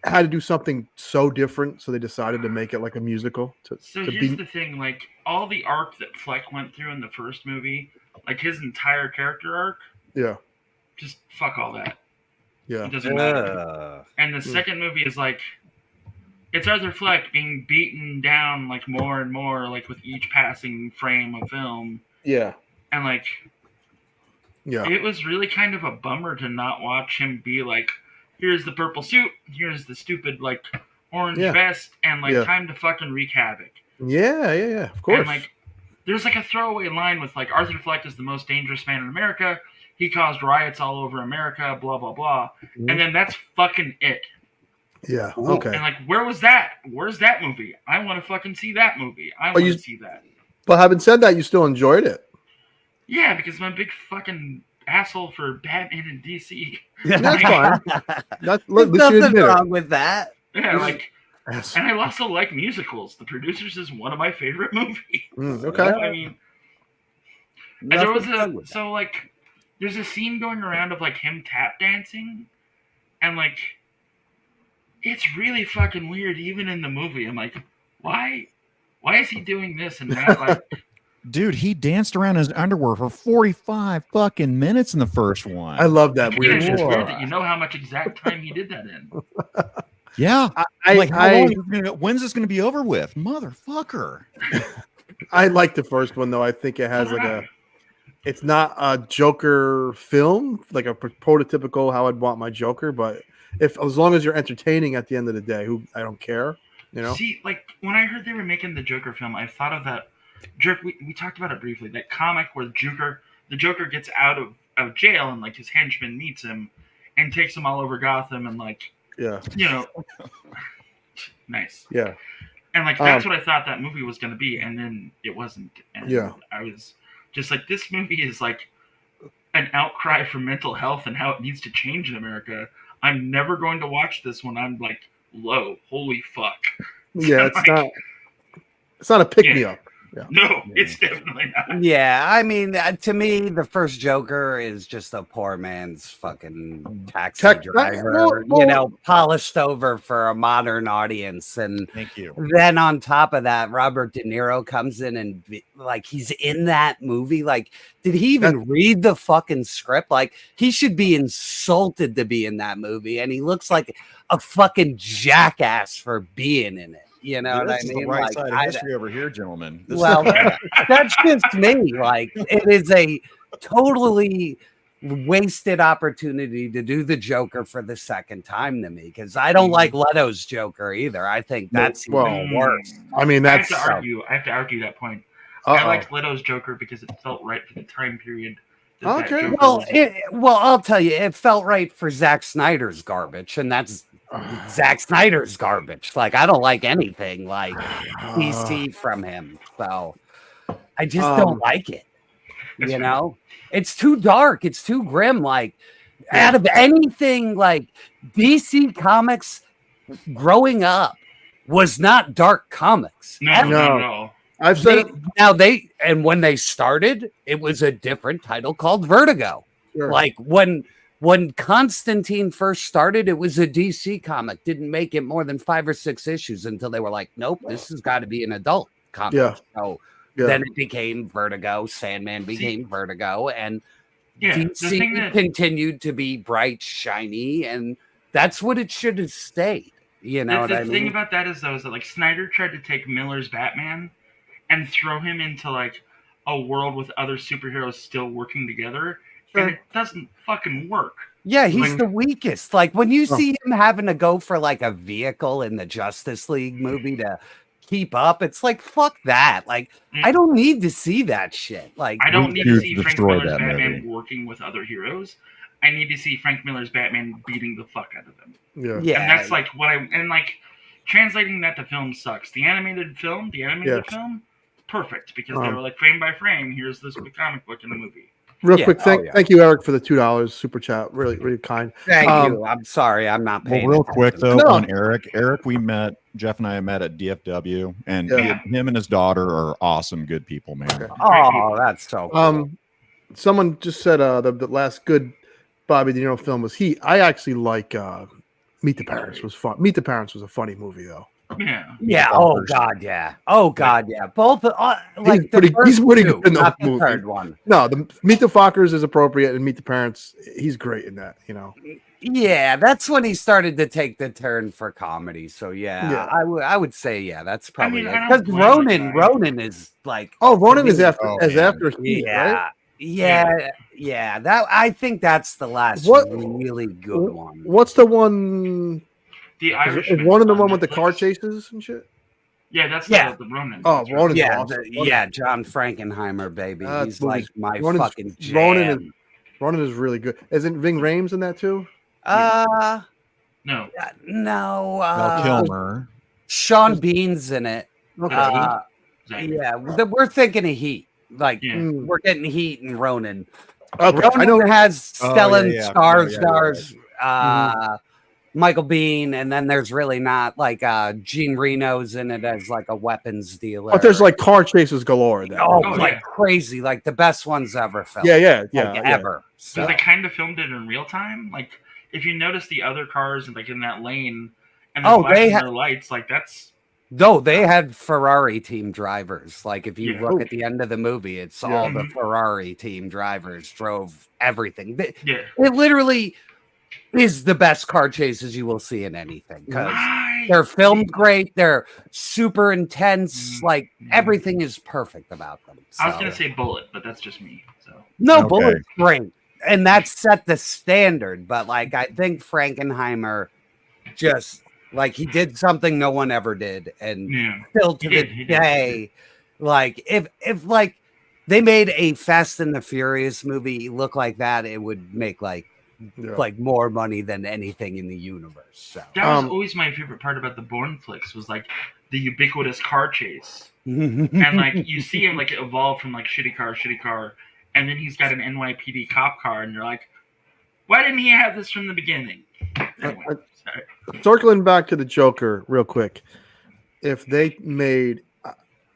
had to do something so different, so they decided to make it like a musical? Here's the thing: like all the arc that Fleck went through in the first movie, like his entire character arc. Yeah. Just fuck all that. Yeah. It doesn't matter. And the second movie is like, it's Arthur Fleck being beaten down like more and more, like with each passing frame of film. Yeah. And like, it was really kind of a bummer to not watch him be like, here's the purple suit, here's the stupid like orange vest and like time to fucking wreak havoc. Yeah, of course. And like, there's like a throwaway line with like Arthur Fleck is the most dangerous man in America. He caused riots all over America. Blah blah blah. Mm-hmm. And then that's fucking it. Yeah. Okay. And like, where was that? Where's that movie? I want to fucking see that movie. I want to see that. But having said that, you still enjoyed it. Yeah, because I'm a big fucking asshole for Batman and DC. That's fine. There's nothing wrong with that. Yeah, like, and I also like musicals. The Producers is one of my favorite movies. Okay. I mean, and there was there's a scene going around of like him tap dancing, and like, it's really fucking weird. Even in the movie, I'm like, why is he doing this and not like? Dude, he danced around in his underwear for 45 fucking minutes in the first one. I love that weird It's shit. weird that you know how much exact time he did that in. Yeah. When's this going to be over with? Motherfucker. I like the first one, though. I think it has it's not a Joker film, like a prototypical how I'd want my Joker, but as long as you're entertaining at the end of the day, I don't care, you know? See, like, when I heard they were making the Joker film, I thought of that Jerk, we talked about it briefly. That comic where the Joker gets out of jail and like his henchman meets him and takes him all over Gotham and like nice. Yeah. And like that's what I thought that movie was going to be, and then it wasn't. And I was just like, this movie is like an outcry for mental health and how it needs to change in America. I'm never going to watch this when I'm like low. Holy fuck. Yeah, it's not a pick me up. Yeah. No, it's definitely not. Yeah, I mean, to me, the first Joker is just a poor man's fucking taxi driver, polished over for a modern audience. And thank you. Then on top of that, Robert De Niro comes in and like he's in that movie. Like, did he even read the fucking script? Like, he should be insulted to be in that movie, and he looks like a fucking jackass for being in it. You know what I mean? The right like, side of history over here, gentlemen. That's just me. Like, it is a totally wasted opportunity to do the Joker for the second time to me, because I don't like Leto's Joker either. I think that's even worse. I mean, I have to argue that point. I liked Leto's Joker because it felt right for the time period. Okay. Well, I'll tell you, it felt right for Zack Snyder's garbage, and that's Zack Snyder's garbage. Like, I don't like anything like DC from him, so I just don't like it. You know, it's too dark, it's too grim. Like, out of anything, like DC Comics growing up was not dark comics. No. I've said when they started, it was a different title called Vertigo. Sure. Like when Constantine first started, it was a DC comic. Didn't make it more than 5 or 6 issues until they were like, nope, this has got to be an adult comic. Yeah. So then it became Vertigo. Sandman became Vertigo, and DC continued to be bright, shiny, and that's what it should have stayed. You know what I mean? The thing about that is, though, is that like Snyder tried to take Miller's Batman and throw him into like a world with other superheroes still working together. And it doesn't fucking work. Yeah, he's the weakest. Like, when you see him having to go for like a vehicle in the Justice League movie to keep up, it's like, fuck that. Like, I don't need to see that shit. Like, I don't need to see Frank Miller's Batman working with other heroes. I need to see Frank Miller's Batman beating the fuck out of them. Yeah. And that's like what translating that to film sucks. The animated film, perfect, because they were like frame by frame, here's this comic book in the movie. Real quick, thank you, Eric, for the $2 super chat. Really, really kind. Thank you. I'm sorry, I'm not paying. Well, real quick though, on Eric, Jeff and I met at DFW, and him and his daughter are awesome, good people, man. Okay. Oh, that's so cool. Someone just said the last good Bobby De Niro film was Heat. I actually like Meet the Parents was fun. Meet the Parents was a funny movie though. Yeah. Oh God, yeah. Both like he's pretty good in not the the movie. third one. No, the Meet the Fockers is appropriate, and Meet the Parents, he's great in that. You know. Yeah, that's when he started to take the turn for comedy. So I would say that's probably because Ronan is like Ronan is after Heat, right? Yeah. That I think that's the last really good one. What's the one? The Is Irishman. one of the on one with the Netflix. car chases and shit? Yeah, that's Yeah. the Ronin. Oh, That's right. Ronan's Yeah, awesome. John Frankenheimer, baby. That He's like movie's- my Ronan's- fucking jam. Ronan is really good. Isn't Ving Rhames in that too? No. No. Val Kilmer. Sean Bean's in it. Okay. Exactly. Yeah, we're thinking of Heat. Like Yeah. we're getting Heat and Ronan. Okay, Ronan I know. has Oh, Stellan yeah. Skarsgård's, Michael Bean, and then there's really not like Gene Reno's in it as like a weapons dealer. But there's like car chases galore. Then. oh, Oh, like yeah. crazy, like the best ones ever filmed. yeah, like, ever. So, Because they kind of filmed it in real time. Like, if you notice the other cars like in that lane and they're Oh, they flashing ha- their lights, like that's no, they had Ferrari team drivers. Like if you Yeah. look at the end of the movie, it's all the Ferrari team drivers drove everything. yeah. It literally is the best car chases you will see in anything because Right. they're filmed great. They're super intense. Like everything is perfect about them. I was So- gonna say Bullet, but that's just me. So no, Okay. Bullet's great, and that set the standard. But like I think Frankenheimer just like he did something no one ever did, and yeah. still to He the did, he did. day, like if like they made a Fast and the Furious movie look like that, it would make like more money than anything in the universe. So That was always my favorite part about the Bourne flicks was like the ubiquitous car chase. And like you see him like evolve from like shitty car, and then he's got an NYPD cop car, and you're like, why didn't he have this from the beginning? Anyway, sorry. Circling back to the Joker real quick, if they made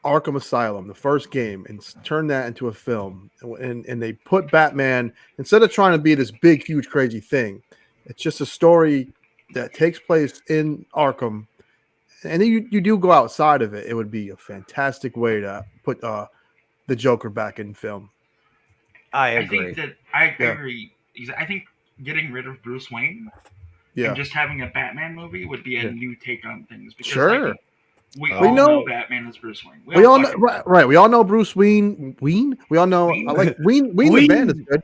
Arkham Asylum the first game and turned that into a film, and they put Batman instead of trying to be this big, huge, crazy thing, it's just a story that takes place in Arkham, and then you do go outside of it. It would be a fantastic way to put the Joker back in film. I I agree. think that I agree. I think getting rid of Bruce Wayne and just having a Batman movie would be a new take on things. Because Sure. like, we We all know- know Batman is Bruce Wayne. We all know, right? We all know Bruce Wayne. We all know. I like Ween. The band is good.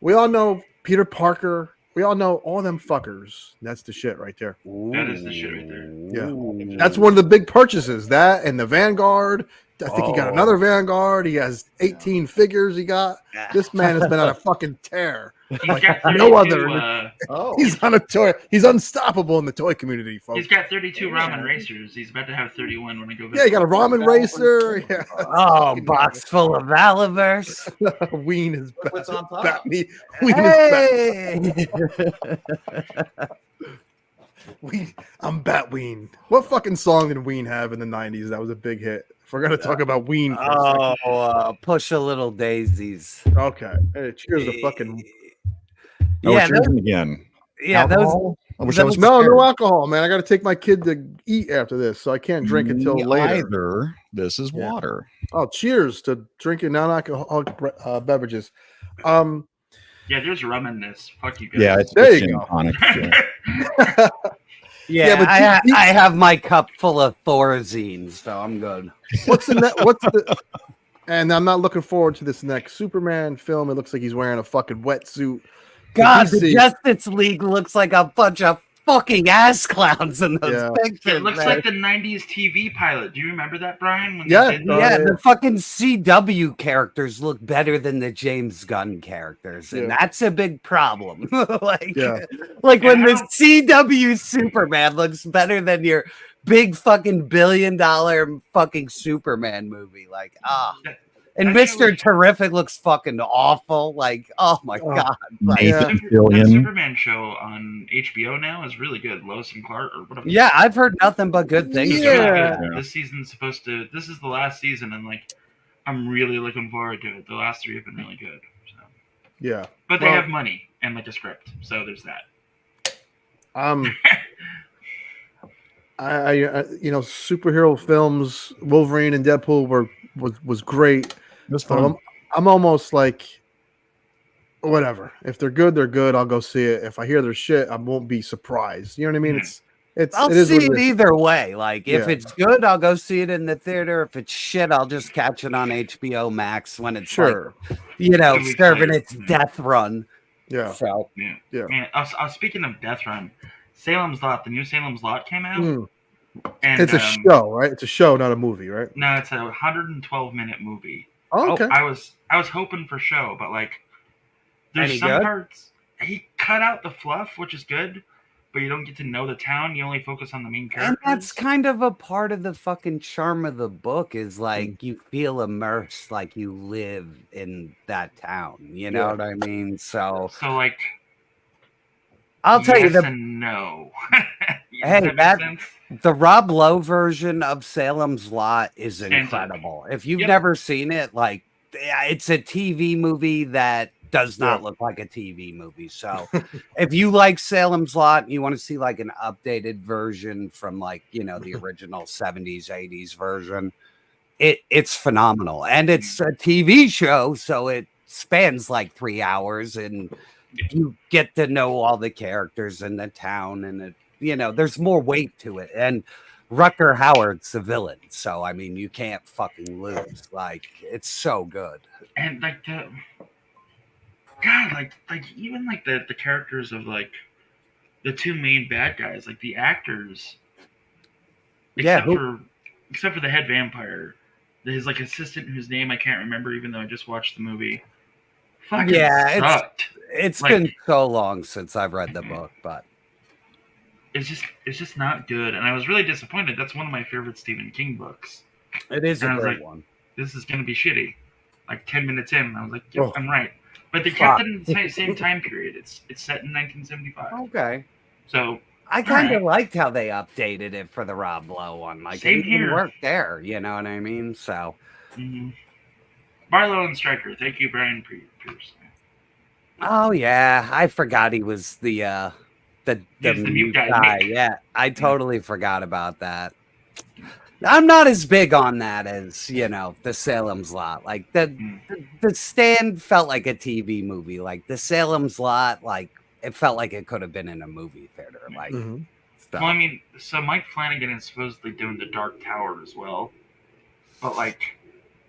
We all know Peter Parker. We all know all them fuckers. That's the shit right there. That is the shit right there. Yeah, that's one of the big purchases. That and the Vanguard. I think he got another Vanguard. He has 18 figures. He got. This man has been on a fucking tear. He's Like got no 32, other. He's on a toy. He's unstoppable in the toy community, folks. He's got 32 ramen racers. He's about to have 31 when I go. Yeah, he got a ramen racer. Yeah. Oh, box full of Aliverse. Ween is back. What's on top? Ween is back. I'm Batween. What fucking song did Ween have in the 90s that was a big hit? We're going to talk about Ween for a second. Push a Little Daisies. Okay. Hey, cheers to fucking... Oh, Yeah, cheers those- again. Yeah, Alcohol? I wish I was No prepared. alcohol, man. I got to take my kid to eat after this, so I can't drink until Me later. either. This is water. Oh, cheers to drinking non-alcoholic beverages. Yeah, there's rum in this. Fuck you guys. Yeah, it's There you gin go. tonic. Yeah. Yeah, but I have my cup full of Thorazine, so I'm good. What's the and I'm not looking forward to this next Superman film. It looks like he's wearing a fucking wetsuit. God, DC the Justice League looks like a bunch of fucking ass clowns in those Yeah. pictures. It looks man. like the 90s TV pilot. Do you remember that, Brian? When Yeah. they did Yeah, yeah. the fucking CW characters look better than the James Gunn characters, and Yeah. that's a big problem. like, Yeah. like when And I the CW Superman looks better than your big fucking $1 billion fucking Superman movie. Like, and That's Mr. Terrific looks fucking awful. Like, oh my god. Like, Nathan That Fillion. Superman show on HBO now is really good. Lois and Clark, or whatever. yeah, I've heard nothing but good things. It's about really it. good. This season's supposed to. This is the last season, and like, I'm really looking forward to it. The last 3 have been really good. So. Yeah. But they Well- have money and like a script, so there's that. I superhero films, Wolverine and Deadpool was great. It was But fun. I'm almost like, whatever. If they're good, they're good. I'll go see it. If I hear their shit, I won't be surprised. You know what I mean? It's I'll it is see what it it is. either way. Like if Yeah. it's good, I'll go see it in the theater. If it's shit, I'll just catch it on HBO Max when it's Sure. like, you know, 2 weeks serving later. its death run. Yeah. So Yeah. Yeah. Man, I was speaking of Death Run. Salem's Lot. The new Salem's Lot came out. And it's a show, right? It's a show, not a movie, right? No, it's a 112-minute movie. Oh, okay. I was hoping for show, but like, there's some parts he cut out the fluff, which is good, but you don't get to know the town. You only focus on the main characters. And that's kind of a part of the fucking charm of the book is like you feel immersed, like you live in that town. You know what I mean? So like, I'll tell you no. Hey, the Rob Lowe version of Salem's Lot is incredible. If you've never seen it, like, it's a TV movie that does not look like a TV movie. So if you like Salem's Lot and you want to see like an updated version from like, you know, the original 70s, 80s version, it's phenomenal. And it's a TV show, so it spans like 3 hours and you get to know all the characters in the town, and it, you know, there's more weight to it. And Rutger Hauer's the villain, so I mean, you can't fucking lose. Like, it's so good. And like like even like the characters of like the two main bad guys, like the actors, except for the head vampire, his like assistant whose name I can't remember, even though I just watched the movie. Fucking sucked. It's like, been so long since I've read the book, but it's just not good, and I was really disappointed. That's one of my favorite Stephen King books. It is a great one. This is gonna be shitty. Like 10 minutes in, I was like, "Yep, I'm right." But they kept it in the same time period. It's set in 1975. Okay. So I kind of liked how they updated it for the Rob Lowe one. Like, it didn't work there. You know what I mean? So. Barlow and Stryker. Thank you, Brian Pierce. Oh yeah, I forgot he was the mute guy. Yeah, I totally forgot about that. I'm not as big on that as, you know, the Salem's Lot. Like the Stand felt like a TV movie. Like the Salem's Lot, like it felt like it could have been in a movie theater. Like, well, I mean, so Mike Flanagan is supposedly doing The Dark Tower as well, but like,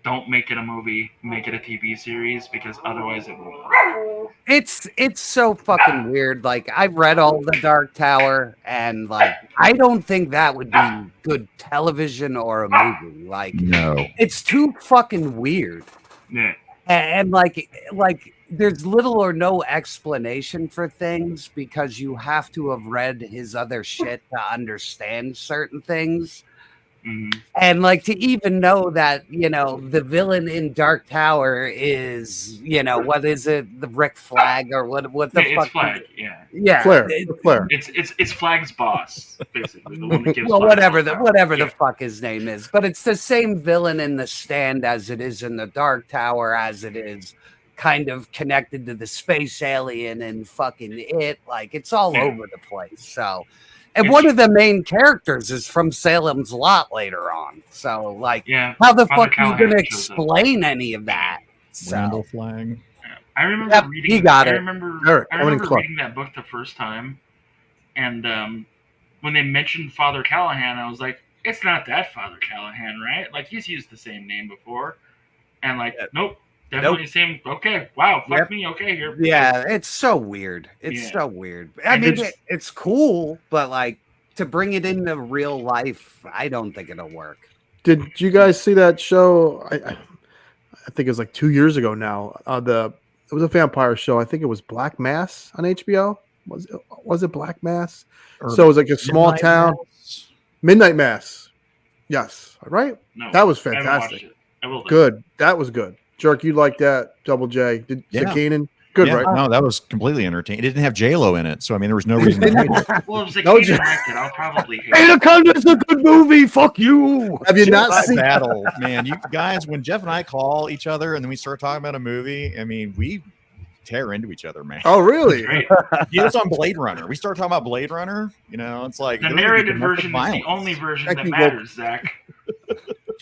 don't make it a movie, make it a TV series, because otherwise it won't work. It's so fucking weird. Like, I've read all the Dark Tower, and like, I don't think that would be good television or a movie. Like, no, it's too fucking weird. Yeah, and like there's little or no explanation for things because you have to have read his other shit to understand certain things. And like to even know that, you know, the villain in Dark Tower is, you know, what is it, the Rick Flag or what the fuck? It's Flag, Flair. It's Flag's boss, basically. The one that gives whatever the fuck his name is, but it's the same villain in The Stand as it is in the Dark Tower, as it is kind of connected to the space alien and fucking it. Like, it's all over the place. So. And one of the main characters is from Salem's Lot later on. So, like, how the fuck are you going to explain any of that? Randall Flag. I remember reading. He got it. I remember reading that book the first time, and when they mentioned Father Callahan, I was like, "It's not that Father Callahan, right? Like, he's used the same name before." And like, nope. Definitely same. Okay. Wow. Fuck me. Okay. Here. Yeah. It's so weird. It's so weird. I mean, it's cool, but like to bring it into real life, I don't think it'll work. Did you guys see that show? I think it was like 2 years ago now. It was a vampire show. I think it was Black Mass on HBO. Was it Black Mass? So it was like a small town. Midnight Mass. Yes. Right. No, that was fantastic. Good. That was good. Jerk, you like that? Double J. Did Zakainen? Good, right? No, that was completely entertaining. It didn't have J-Lo in it, so I mean, there was no reason to hate it. Well, if Zakainen acted, I'll probably hate it. Anaconda's a good movie. Fuck you. Have you not seen Battle? Man, you guys, when Jeff and I call each other and then we start talking about a movie, I mean, we tear into each other, man. Oh, really? Yeah, it's on Blade Runner. We start talking about Blade Runner, you know, it's like the narrated version is the only version that matters, Zach.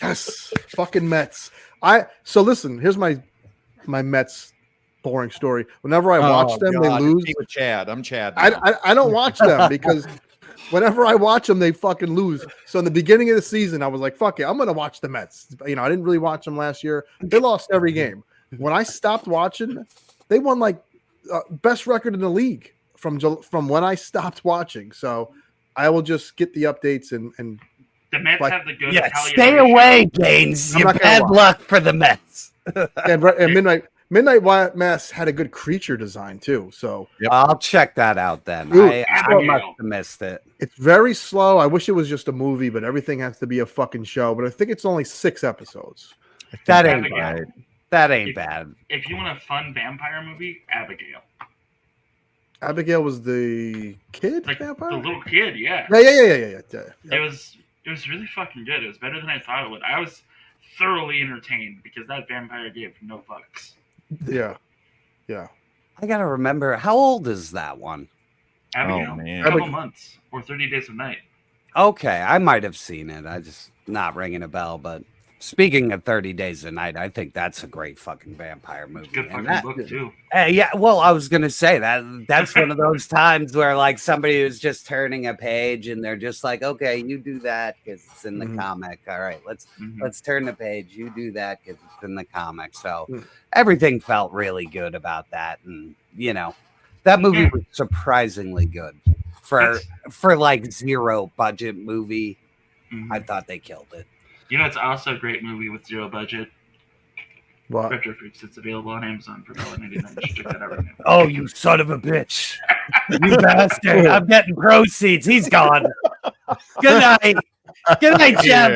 Yes, fucking Mets. So listen, here's my Mets boring story. Whenever I watch them, they lose. With Chad. I'm Chad. I don't watch them because whenever I watch them, they fucking lose. So in the beginning of the season, I was like, fuck it, I'm gonna watch the Mets. You know, I didn't really watch them last year. They lost every game. When I stopped watching, they won like best record in the league from when I stopped watching. So I will just get the updates and The Mets have the good. Yeah, Italian stay ratio. away, Gaines. I'm You not gonna bad lie. luck for the Mets. and Midnight Mass had a good creature design too. So I'll check that out then. Dude, I Abigail. must have missed it. it's very slow. I wish it was just a movie, but everything has to be a fucking show. But I think it's only 6 episodes. That ain't Abigail. bad. That ain't If- bad. If you want a fun vampire movie, Abigail. Abigail was the kid Like vampire. the little kid, yeah. Yeah. It was really fucking good. It was better than I thought it would. I was thoroughly entertained because that vampire gave no fucks. Yeah. I gotta remember, how old is that one? Abigail, man. a couple Abigail. months or 30 Days of Night. Okay, I might have seen it. I just not ringing a bell. But speaking of 30 Days a Night, I think that's a great fucking vampire movie. Good And fucking that- book too. Yeah, well, I was gonna say that's one of those times where like somebody was just turning a page and they're just like, okay, you do that because it's in the comic. All right, let's turn the page. You do that because it's in the comic. So everything felt really good about that, and that movie was surprisingly good for like zero budget movie. I thought they killed it. You know, it's also a great movie with zero budget. What? Retro Freaks. It's available on Amazon for $1.99. You should check that out right now. Oh, you son of a bitch! You bastard! I'm getting proceeds. He's gone. Good night. Good night, Jeff.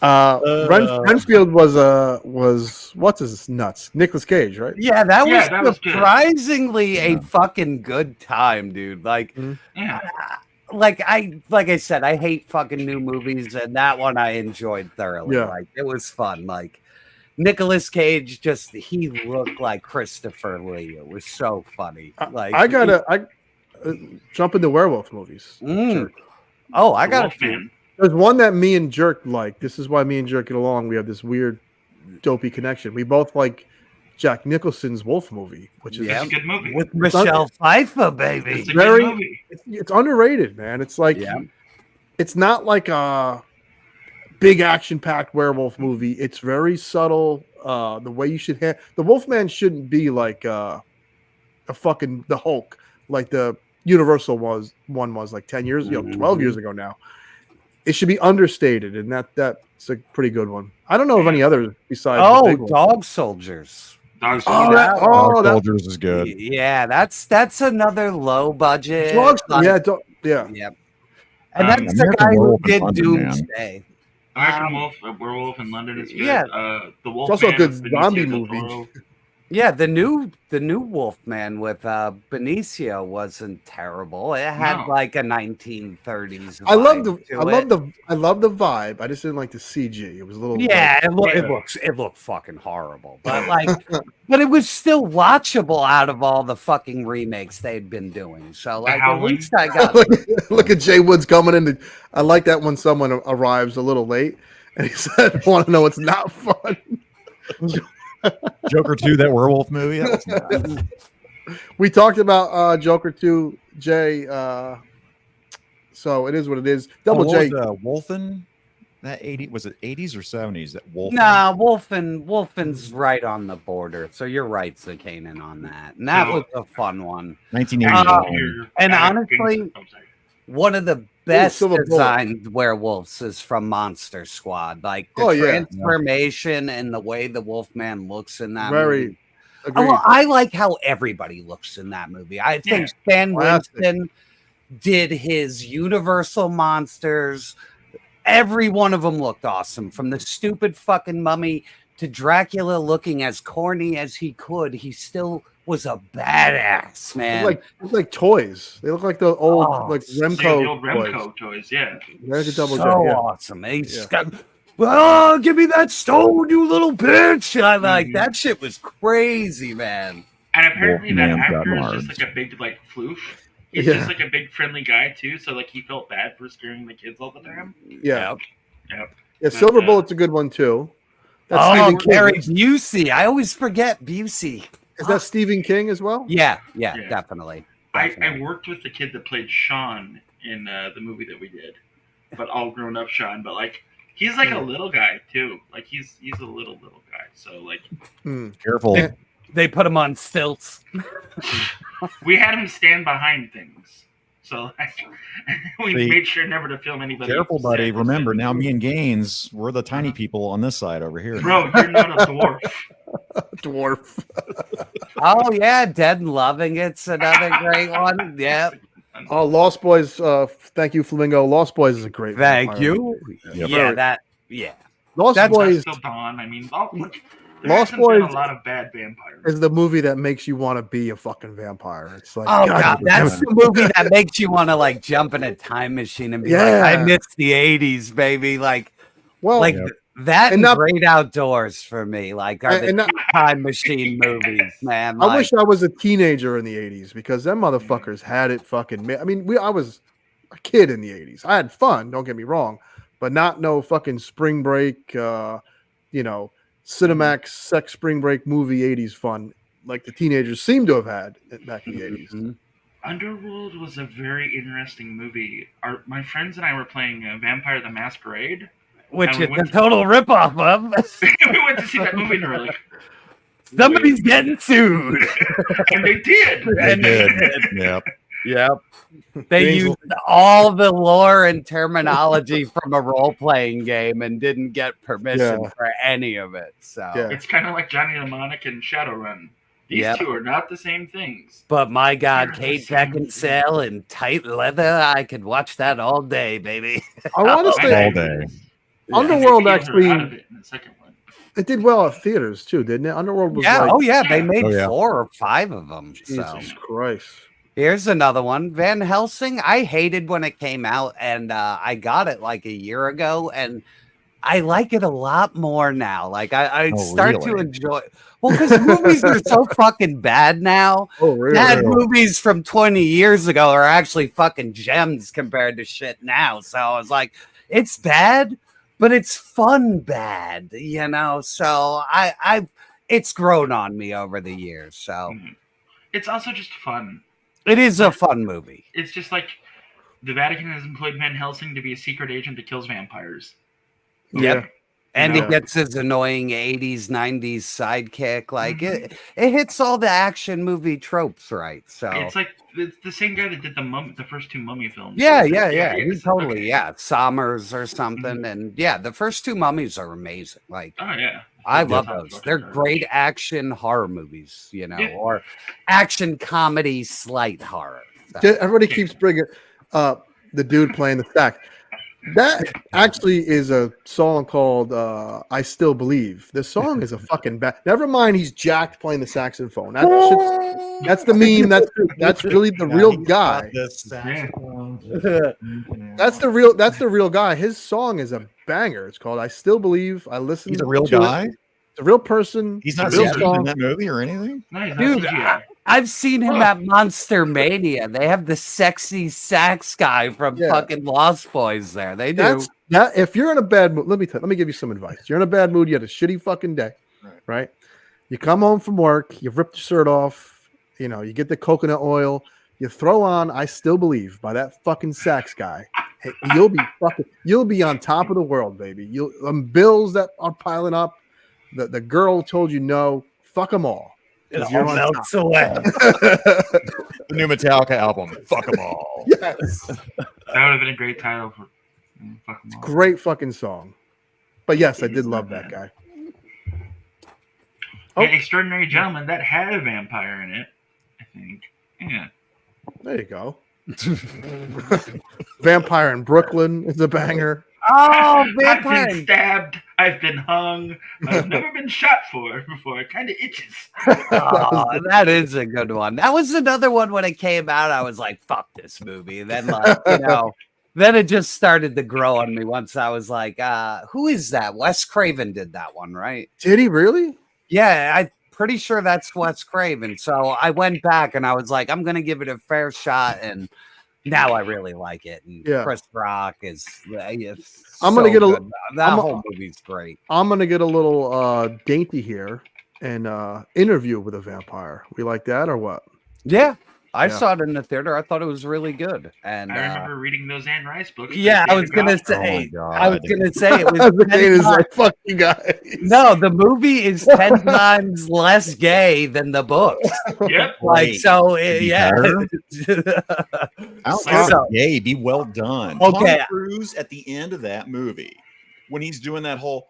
Renfield was what's his nuts? Nicolas Cage, right? Yeah, that was that was good. surprisingly a fucking good time, dude. Like, Yeah. like I said, I hate fucking new movies, and that one I enjoyed thoroughly. Yeah. Like, it was fun. Like, Nicolas Cage, he looked like Christopher Lee. It was so funny. Like, I gotta jump into werewolf movies. Mm. Oh, I got a few. Wolfman. There's one that me and Jerk like. This is why me and Jerk get along. We have this weird, dopey connection. We both like Jack Nicholson's Wolf movie, which is Yeah. It's a good movie. With Michelle Pfeiffer, baby. It's a very- good movie. it's underrated, man. It's like Yeah. it's not like a big action-packed werewolf movie. It's very subtle. The way you should have the Wolfman shouldn't be like a fucking the Hulk, like the Universal was like 10 years, 12 years ago now. It should be understated, and that's a pretty good one. I don't know of any others besides. the Oh, big one. Dog Soldiers. Dog Oh, Soldiers. that- Dog that Soldiers is good. Yeah, that's another low budget. Dogs, like- yeah. Yep. And that's the American guy who Werewolf in did London, man. Doomsday. American Wolf, Werewolf in London is good. Yeah. The Wolf. also a good zombie movie. Yeah, the new Wolfman with Benicio wasn't terrible. It had No. like a 1930s. I love vibe to I love the vibe. I just didn't like the CG. It was a little Yeah, like, it looked fucking horrible, but like, but it was still watchable out of all the fucking remakes they'd been doing. So like, at Howling. least I got. look at Jay Woods coming in. I like that when someone arrives a little late and he said, "I want to know it's not fun." Joker 2, that werewolf movie. That was nuts. We talked about Joker 2, Jay. So it is what it is. Double what J. was, Wolfen? That 80 was it 80s or 70s? That Wolfen? Nah, Wolfen's right on the border. So you're right, Zakainen, on that. And that was a fun one. 1981. And honestly, one of the best Silver Bullet. designed werewolves is from Monster Squad. Like the Oh, yeah. transformation and the way the Wolfman looks in that Very movie. agreed. Well, I like how everybody looks in that movie. I think Stan Classic. Winston did his Universal monsters. Every one of them looked awesome. From the stupid fucking mummy to Dracula looking as corny as he could, he still was a badass, man. They look like toys. They look like the old like Remco the old toys. Remco toys, yeah. There's a Double so J. Yeah. awesome. And he's got, oh, give me that stone, you little bitch. I like that shit was crazy, man. And apparently that Wolfman got actor is large. just like a big like floof. He's Yeah. just like a big friendly guy too, so like he felt bad for scaring the kids all the time. Yeah. Yep. Yeah, Silver Bullet's a good one too. That's Oh, Stephen King. Gary Busey. I always forget Busey. Is that Stephen King as well? Yeah, Yeah. definitely. I worked with the kid that played Sean in the movie that we did, but all grown up Sean. But like he's like a little guy too. Like he's a little guy. So like, Careful. They put him on stilts. we had him stand behind things. So we made sure never to film anybody. Careful, buddy. Remember, now me and Gaines, we're the tiny people on this side over here. Bro, you're not a dwarf. Dwarf. Oh yeah, Dead and Loving It's another great one. Yeah. Oh, Lost Boys. Thank you, Flamingo. Lost Boys is a great. Thank vampire you. movie. Yeah. Lost Boys. Still Dawn. I mean, Lost been Boys a lot of bad vampires. is the movie that makes you want to be a fucking vampire. It's like, Oh God, that's the movie that makes you want to like jump in a time machine and be like, I miss the '80s, baby. Like, that and Great Outdoors for me, like, are the time machine movies, man. I wish I was a teenager in the '80s because them motherfuckers had it fucking. I mean, I was a kid in the '80s. I had fun. Don't get me wrong, but not no fucking Spring Break. Cinemax sex Spring Break movie '80s fun like the teenagers seem to have had back in the '80s. Underworld was a very interesting movie. My friends and I were playing Vampire the Masquerade, which is a total ripoff of. We went to see that movie and we were like, somebody's getting sued, and they did. They did. Yep. They used all the lore and terminology from a role-playing game and didn't get permission for any of it. So it's kind of like Johnny Mnemonic and Shadowrun. These two are not the same things. But my God, Kate Beckinsale in tight leather, I could watch that all day, baby. I want to say all day. Underworld actually. It did well at theaters too, didn't it? Underworld was they made 4 or 5 of them. Jesus Christ. Here's another one. Van Helsing. I hated when it came out, and I got it like a year ago, and I like it a lot more now. Like I start to enjoy. Well, because movies are so fucking bad now. Oh, really? Bad movies from 20 years ago are actually fucking gems compared to shit now. So I was like, it's bad, but it's fun bad, you know. So it's grown on me over the years. So it's also just fun. It is a fun movie. It's just like the Vatican has employed Van Helsing to be a secret agent that kills vampires. Yep. And he gets his annoying 80s, 90s sidekick. Like, it hits all the action movie tropes right. So it's like it's the same guy that did the first 2 Mummy films. Yeah. He totally, Sommers or something. And the first 2 Mummies are amazing. Like, oh, yeah. I love those. They're great action horror movies, you know, or action comedy slight horror. So. Everybody keeps bringing the dude playing the sax. That actually is a song called I Still Believe. This song is a fucking bad. Never mind, he's jacked playing the saxophone. That's the meme. That's really the real guy. That's the real guy. His song is a banger. It's called I Still Believe. I listen. He's a real guy. It's a real person. He's not in that movie or anything. Dude, I've seen him at Monster Mania. They have the sexy sax guy from fucking Lost Boys there. They do. If you're in a bad mood, let me give you some advice. You're in a bad mood. You had a shitty fucking day, right? You come home from work. You've ripped your shirt off. You know, you get the coconut oil. You throw on "I Still Believe" by that fucking sax guy. You'll be on top of the world, baby. Bills that are piling up. The girl told you no. Fuck them all. It all melts away. The new Metallica album. Fuck them all. Yes. That would have been a great title for Fuck them all. Great fucking song. But yes, I did love that guy. An Extraordinary Gentleman that had a vampire in it, I think. Yeah. There you go. Vampire in Brooklyn is a banger. Oh, Vampire! I've been stabbed. I've been hung. I've never been shot before. It kind of itches. Oh, that is a good one. That was another one when it came out. I was like, "Fuck this movie." And then, like, you know, then it just started to grow on me. Once I was like, "Who is that?" Wes Craven did that one, right? Did he really? Yeah, I'm pretty sure that's Wes Craven. So I went back and I was like, "I'm gonna give it a fair shot." And now I really like it. And Chris Rock is. I'm gonna get a. That whole movie's great. I'm gonna get a little dainty here and interview with a vampire. We like that or what? Yeah, I saw it in the theater. I thought it was really good. And I remember reading those Anne Rice books. yeah, I was gonna say it was Zakainen is like, fuck you guys. No, the movie is 10 times less gay than the books. Yep. Like so, yeah. I don't care if it's gay. Be well done. Okay. Tom Cruise at the end of that movie, when he's doing that whole.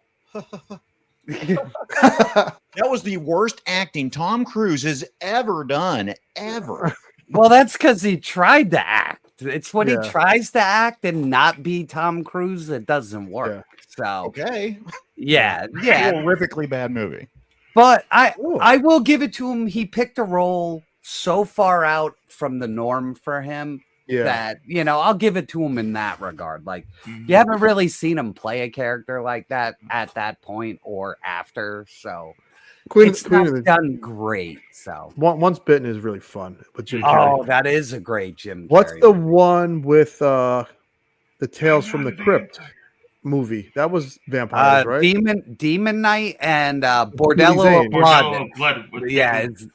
That was the worst acting Tom Cruise has ever done, ever. Well, that's because he tried to act. It's when Yeah. he tries to act and not be Tom Cruise that doesn't work. So Okay. yeah, yeah. Horrifically bad movie. But I will give it to him. He picked a role so far out from the norm for him that, you know, I'll give it to him in that regard. Like, you haven't really seen him play a character like that at that point or after. So it's not done great. So Once Bitten is really fun with Jim Carrey. Oh, that is a great Jim What's Carrey the movie. one with the Tales from the Crypt movie? That was vampires, right? Demon Knight and Bordello Zane. of Blood. Bordello of Blood with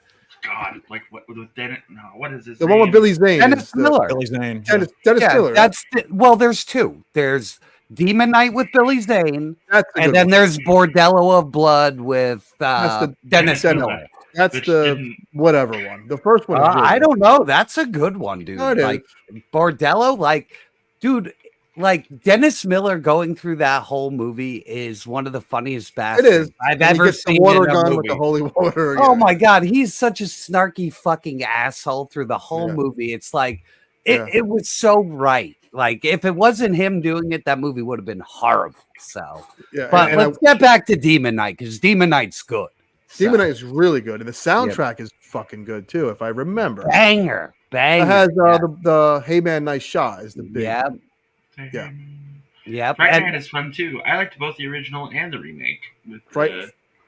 God, like what with Dennis? No, what is his The name? one with Billy Zane. Dennis is the- Miller. Billy Zane. Dennis Yeah, Miller. that's well. There's two. There's Demon Knight with Billy Zane, That's the and good then one. there's Bordello of Blood with That's the Dennis Miller. Miller. That's Which the didn't- whatever one. The first one. Is really I good. don't know. That's a good one, dude. No, it is. Like Bordello, like, dude, like Dennis Miller going through that whole movie is one of the funniest bastards It is. I've And he ever gets the seen water in a gun movie. with the holy water. Oh my god, he's such a snarky fucking asshole through the whole Yeah. movie. It's like Yeah. it was so right. Like if it wasn't him doing it, that movie would have been horrible. So, Yeah, but and let's get back to Demon Knight because Demon Knight's good. Demon Knight is really good, and the soundtrack is fucking good too, if I remember. Banger. It has the Hey Man, Nice Shot is the big. Yeah. Yeah. Yep. Fright and- Night is fun too. I liked both the original and the remake. With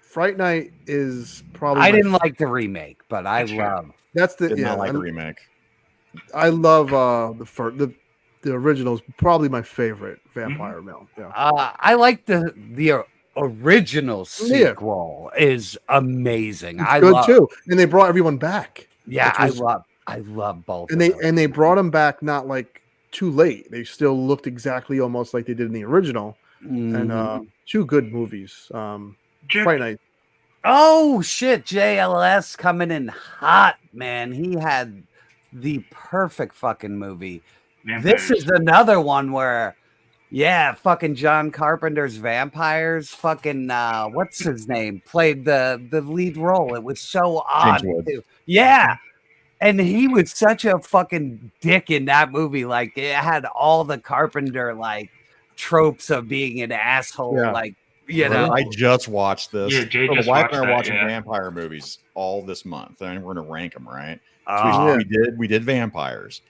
Fright Night is probably. I my didn't like the remake, but I That's fair. love. That's the Did not like the I- remake. I love the original is probably my favorite vampire film. Yeah. I like the original Yeah. sequel is amazing. It's I good love, too, and they brought everyone back. Yeah, which was- I love both. and of they brought them back not like too late. They still looked exactly almost like they did in the original, and Mhm. two good movies. Fright Night. Oh shit, JLS coming in hot, man. He had the perfect fucking movie. This is another one where, yeah, fucking John Carpenter's Vampires, fucking what's his name, played the lead role. It was so odd. Woods. Too. Yeah. And he was such a fucking dick in that movie. Like it had all the Carpenter like tropes of being an asshole, Yeah. like you know. I just watched this. Yeah, Jay So just the wife watched and I are that, watching yeah. vampire movies all this month, and we're gonna rank them, right? Oh. So we did vampires.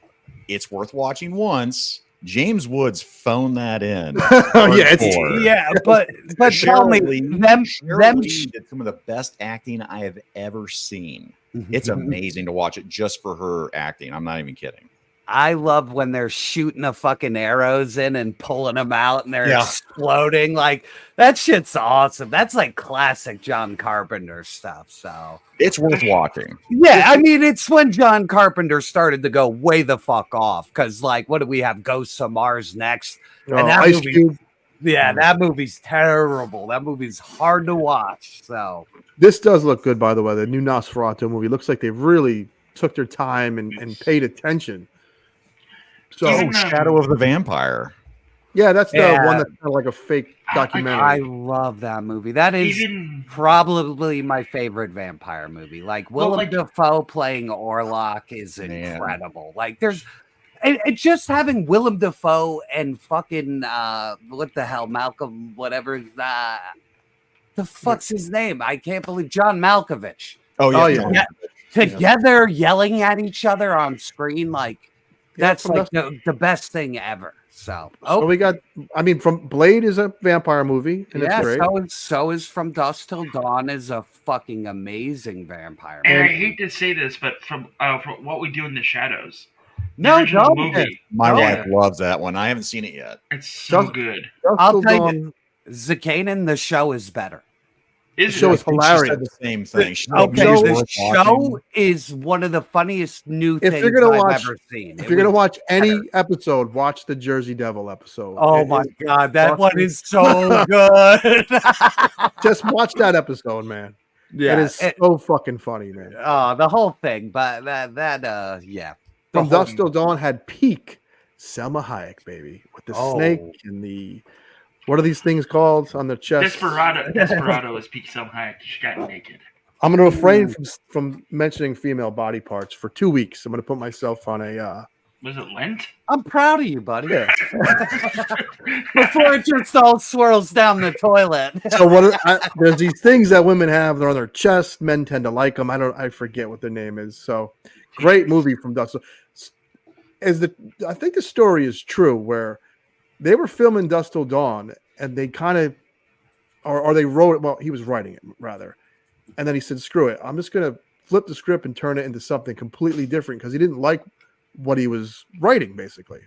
It's worth watching once. James Woods phoned that in. Hardcore. Yeah, but tell me, Cheryl Lee- them Cheryl Lee did some of the best acting I have ever seen. It's Mm-hmm. amazing to watch it just for her acting. I'm not even kidding. I love when they're shooting the fucking arrows in and pulling them out and they're Yeah. exploding. Like that shit's awesome. That's like classic John Carpenter stuff. So It's worth watching. yeah, I mean, it's when John Carpenter started to go way the fuck off. Cause like, what do we have? Ghosts of Mars next. Oh, And that Ice movie, Cube. yeah, that movie's terrible. That movie's hard to watch. So This does look good, by the way. The new Nosferatu movie looks like they really took their time and paid attention. So Oh, Shadow of the Vampire. yeah, that's the Yeah. one that's kind of like a fake documentary. I love that movie. That is Even probably my favorite vampire movie. Like Well, Willem like- Dafoe playing Orlok is Man. incredible. Like there's and just having Willem Dafoe and fucking what the hell, Malcolm, whatever the fuck's his name? I can't believe John Malkovich. Oh yeah. Oh, yeah. Yeah, together yelling at each other on screen, like Yeah, that's from like the best thing ever. So So we got, I mean, from Blade is a vampire movie, and yeah, it's great. so is From Dusk Till Dawn is a fucking amazing vampire and I movie. hate to say this, but from What We Do in the Shadows, the No, original don't. movie, My Oh, wife loves that one. I haven't seen it yet. it's so Just- good. Dusk I'll Till tell Dawn- you, Zakainen, the show is better. The show is She hilarious. said the same thing. She said Okay, it was the worth show watching. is one of the funniest new If things you're gonna I've watch, ever seen. if It you're gonna was watch any better. episode, watch the Jersey Devil episode. Oh It my is god, that one fucking- is so good. Just watch that episode, man. Yeah, it is so fucking funny, man. the whole thing, but yeah. The From whole- Dusk Till Dawn had peak Selma Hayek, baby, with the snake and the what are these things called on the chest? Desperado is peak Selma Hayek. She got naked. I'm going to refrain from mentioning female body parts for 2 weeks. I'm going to put myself on a. Was it Lent? I'm proud of you, buddy. Yeah. Before it just all swirls down the toilet. So there's these things that women have. They're on their chest. Men tend to like them. I forget what their name is. So great movie from Dusk. I think the story is true where they were filming Dusk Till Dawn and they kind of, or they wrote it. Well, he was writing it rather. And then he said, screw it. I'm just going to flip the script and turn it into something completely different because he didn't like what he was writing, basically.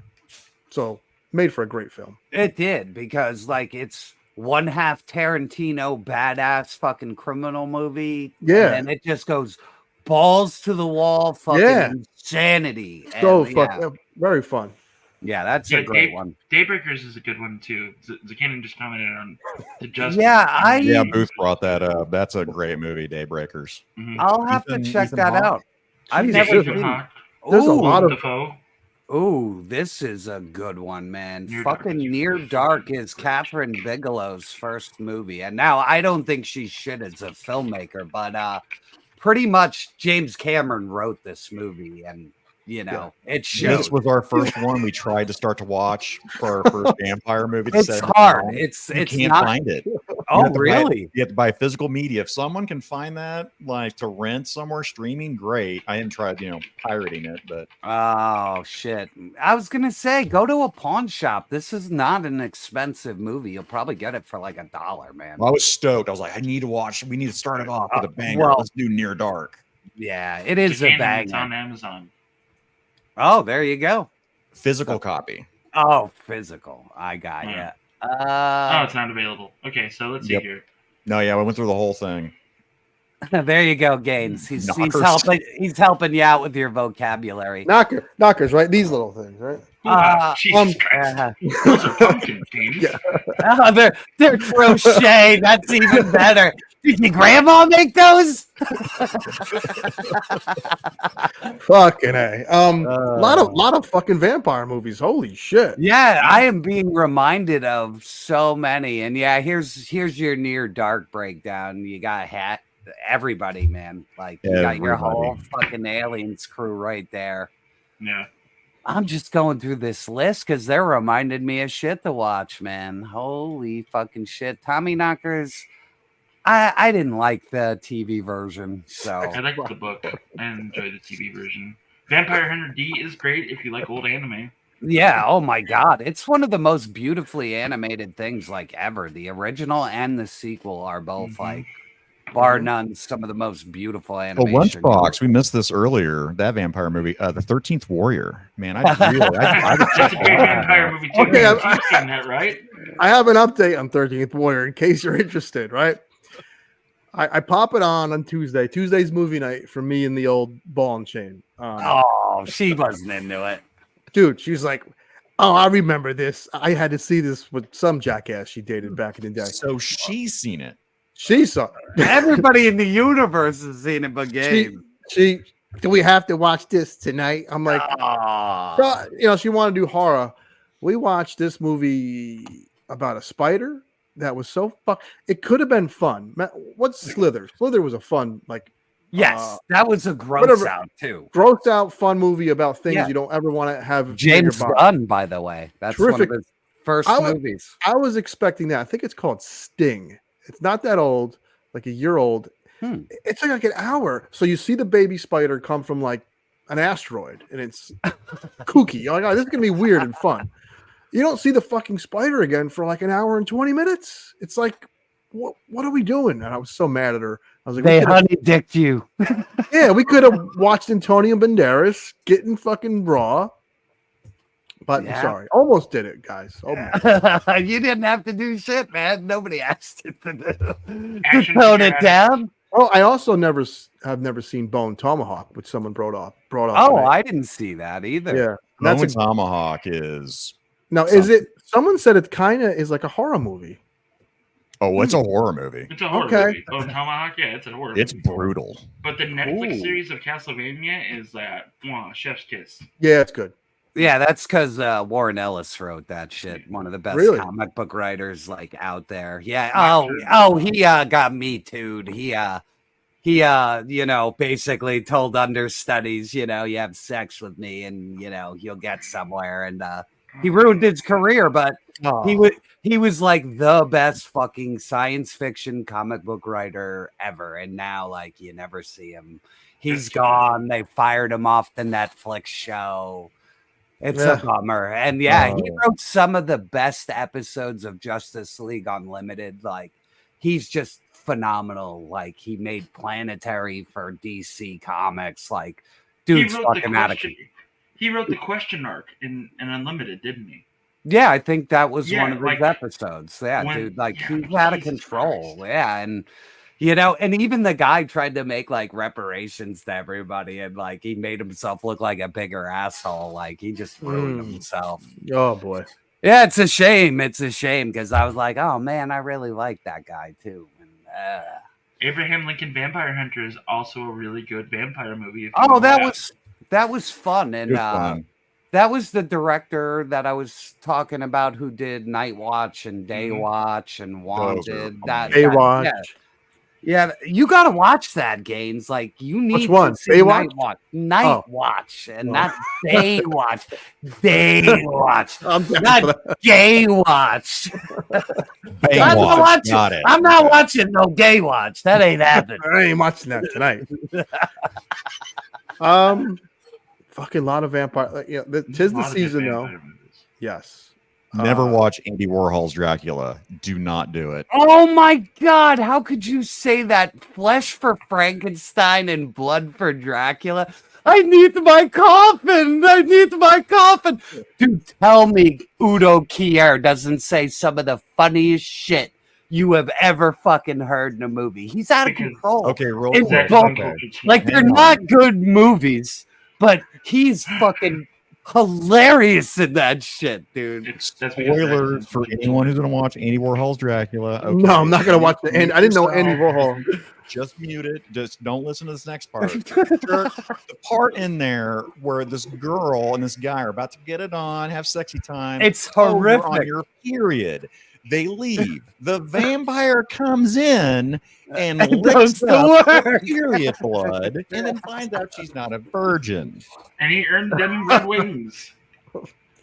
So made for a great film. It did, because like it's one half Tarantino badass fucking criminal movie. Yeah. And it just goes balls to the wall fucking insanity. So And, very fun. Yeah, that's a great one. Daybreakers is a good one too. Zakainen just commented on the Justice. Yeah, Booth brought that up. That's a great movie, Daybreakers. I'll have to check that out. I've never seen it. There's a lot of Defoe. Ooh, this is a good one, man. Near Fucking Near Dark is Catherine Bigelow's first movie. And now I don't think she's shit as a filmmaker, but pretty much James Cameron wrote this movie, and it shows. This was our first one we tried to start to watch for our first vampire movie. It's hard. It's can't not... find it. Oh, really? You have to buy physical media. If someone can find that, like to rent somewhere streaming, great. I hadn't tried, pirating it, but oh shit! I was gonna say, go to a pawn shop. This is not an expensive movie. You'll probably get it for like $1, man. I was stoked. I was like, I need to watch. We need to start it off with a banger. well, Let's do Near Dark. Yeah, it is a It's banger. on Amazon. Oh, there you go. Physical copy. Oh, physical. I got Yeah. ya. It's not available. Okay, so let's see Yep. here. No, yeah, we went through the whole thing. There you go, Gaines. He's Knockers. helping you out with your vocabulary. Knockers, right? These little things, right? Jesus Christ. Those are pumpkin games. Oh, they're crochet. That's even better. Did your grandma make those? Fucking A. Lot of fucking vampire movies. Holy shit. Yeah, I am being reminded of so many. And yeah, here's your Near Dark breakdown. You got everybody, man. Like you got your whole fucking aliens crew right there. Yeah. I'm just going through this list because they're reminded me of shit to watch, man. Holy fucking shit. Tommy Knockers. I didn't like the TV version, so I like the book. I enjoy the TV version. Vampire Hunter D is great if you like old anime. yeah. Oh my god, it's one of the most beautifully animated things like ever. The original and the sequel are both like, bar none, some of the most beautiful Oh, animation. Lunchbox. We missed this earlier. That vampire movie, The 13th Warrior. Man, I would That's a great vampire movie too. Okay, You've seen that, right? I have an update on 13th Warrior in case you're interested, right? I pop it on Tuesday. Tuesday's movie night for me and the old ball and chain. Oh, she wasn't into it. Dude, she's like, oh, I remember this. I had to see this with some jackass she dated back in the day. So she's seen it. She saw Everybody in the universe has seen it, but Gabe. She do we have to watch this tonight? I'm like, so, she wanted to do horror. We watched this movie about a spider that was so it could have been fun. What's Slither? Slither was a fun, Yes, that was a gross out too. Gross out fun movie about things you don't ever want to have. James Gunn, by the way. That's terrific. One of his first movies. I was expecting that. I think it's called Sting. It's not that old, like a year old. It's like an hour. So you see the baby spider come from like an asteroid, and it's kooky. You're like, oh, this is gonna be weird and fun. You don't see the fucking spider again for like an hour and 20 minutes. It's like, what are we doing? And I was so mad at her. I was like, they honey dicked you. Yeah, we could have watched Antonio Banderas getting fucking raw. But Yeah. sorry, almost did it, guys. Almost. You didn't have to do shit, man. Nobody asked you to Action tone figure it down. Oh, I also have never seen Bone Tomahawk, which someone brought up. Oh, today. I didn't see that either. Yeah, Bone that's Tomahawk is now. Is it? Someone said it kind of is like a horror movie. Oh, it's a horror movie. It's a horror Okay. movie. Oh, Tomahawk, yeah, it's a horror It's movie. brutal. But the Netflix Ooh. series of Castlevania is chef's kiss. Yeah, it's good. Yeah, that's because Warren Ellis wrote that shit. One of the best Really? comic book writers like out there. Yeah. Not He got me too'd. He you know, basically told understudies, you know, you have sex with me and you know you'll get somewhere. And he ruined his career, but he was like the best fucking science fiction comic book writer ever. And now like you never see him. He's gone. They fired him off the Netflix show. It's a bummer. And yeah, he wrote some of the best episodes of Justice League Unlimited. Like, he's just phenomenal. Like, he made Planetary for DC Comics. Like, dude's fucking out of control. He wrote the question arc in Unlimited, didn't he? Yeah, I think that was Yeah, one of his like, episodes. Yeah, when- dude, like yeah, he's out of Jesus control. Christ. Yeah, and you know, and even the guy tried to make like reparations to everybody, and like he made himself look like a bigger asshole. Like he just ruined himself. Oh boy. Yeah, it's a shame. It's a shame because I was like, oh man, I really like that guy too. And, Abraham Lincoln Vampire Hunter is also a really good vampire movie. If you oh, know that was fun, and It was fun. that was the director that I was talking about who did Night Watch and Day Watch and Wanted. Baywatch. Yeah, you gotta watch that, Gaines. Like you need Which one? to see Baywatch? Night Watch, Night Watch, and not Day Watch, Day Watch, not Gay Watch. Got it. I'm not watching no Gay Watch. That ain't happening. I ain't watching that tonight. Fucking lot of vampire. Like, yeah, tis the season though. Yes. Never watch Andy Warhol's Dracula. Do not do it. Oh my God! How could you say that? Flesh for Frankenstein and blood for Dracula. I need my coffin. I need my coffin. Dude, tell me Udo Kier doesn't say some of the funniest shit you have ever fucking heard in a movie. He's out of control. Okay, real In quick. both. Okay. Like they're not good movies, but he's fucking hilarious in that shit, dude. Spoilers for anyone who's going to watch Andy Warhol's Dracula. Okay. No, I'm not gonna watch the end. I didn't know Andy Warhol. Just mute it. Just don't listen to this next part. The part in there where this girl and this guy are about to get it on, have sexy time. It's over horrific. On your period. They leave. The vampire comes in and licks does the up her work. period blood and then finds out she's not a virgin. And he earned them red wings.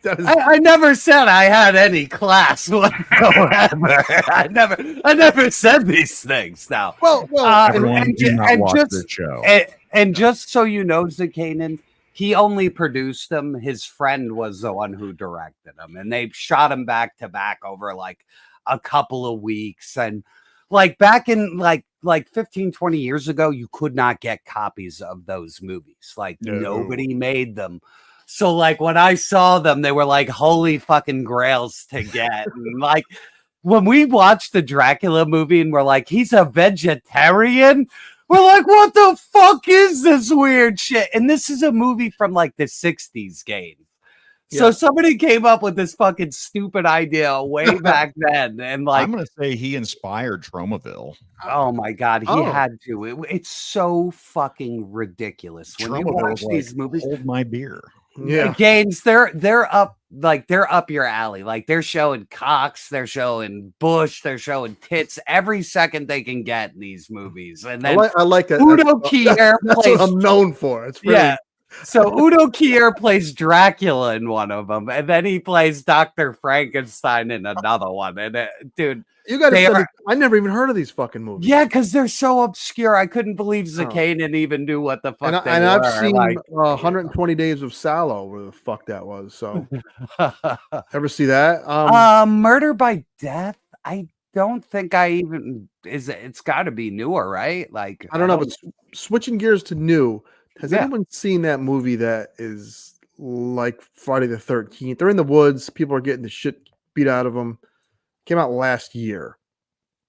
I never said I had any class whatsoever. I never said these things. Now, Everyone do not watch this show. And just so you know, Zakainen, he only produced them. His friend was the one who directed them, and they shot him back to back over like a couple of weeks. And like back in like 15, 20 years ago, you could not get copies of those movies. Like nobody made them. So like when I saw them, they were like holy fucking grails to get. And like when we watched the Dracula movie and we're like, he's a vegetarian. We're like, what the fuck is this weird shit? And this is a movie from like the 60s game. So somebody came up with this fucking stupid idea way back then. And like, I'm going to say he inspired Tromaville. oh my God, he had to. It's so fucking ridiculous. When you watch these movies, hold my beer. Yeah. Games, they're up your alley. Like they're showing cocks, they're showing bush, they're showing tits every second they can get in these movies. And then I like that. Udo Kier That's plays. what I'm known for. It's really, Yeah. So Udo Kier plays Dracula in one of them, and then he plays Dr. Frankenstein in another one. And dude, you got to they say, are- I never even heard of these fucking movies. yeah, because they're so obscure. I couldn't believe Zakainen even knew what the fuck they And were. I've seen like, 120 Days of Sallow, where the fuck that was. So, ever see that? Murder by Death. I don't think I even it's got to be newer, right? Like I don't know, but switching gears to new, has Yeah. anyone seen that movie that is like Friday the 13th. They're in the woods. People are getting the shit beat out of them. Came out last year.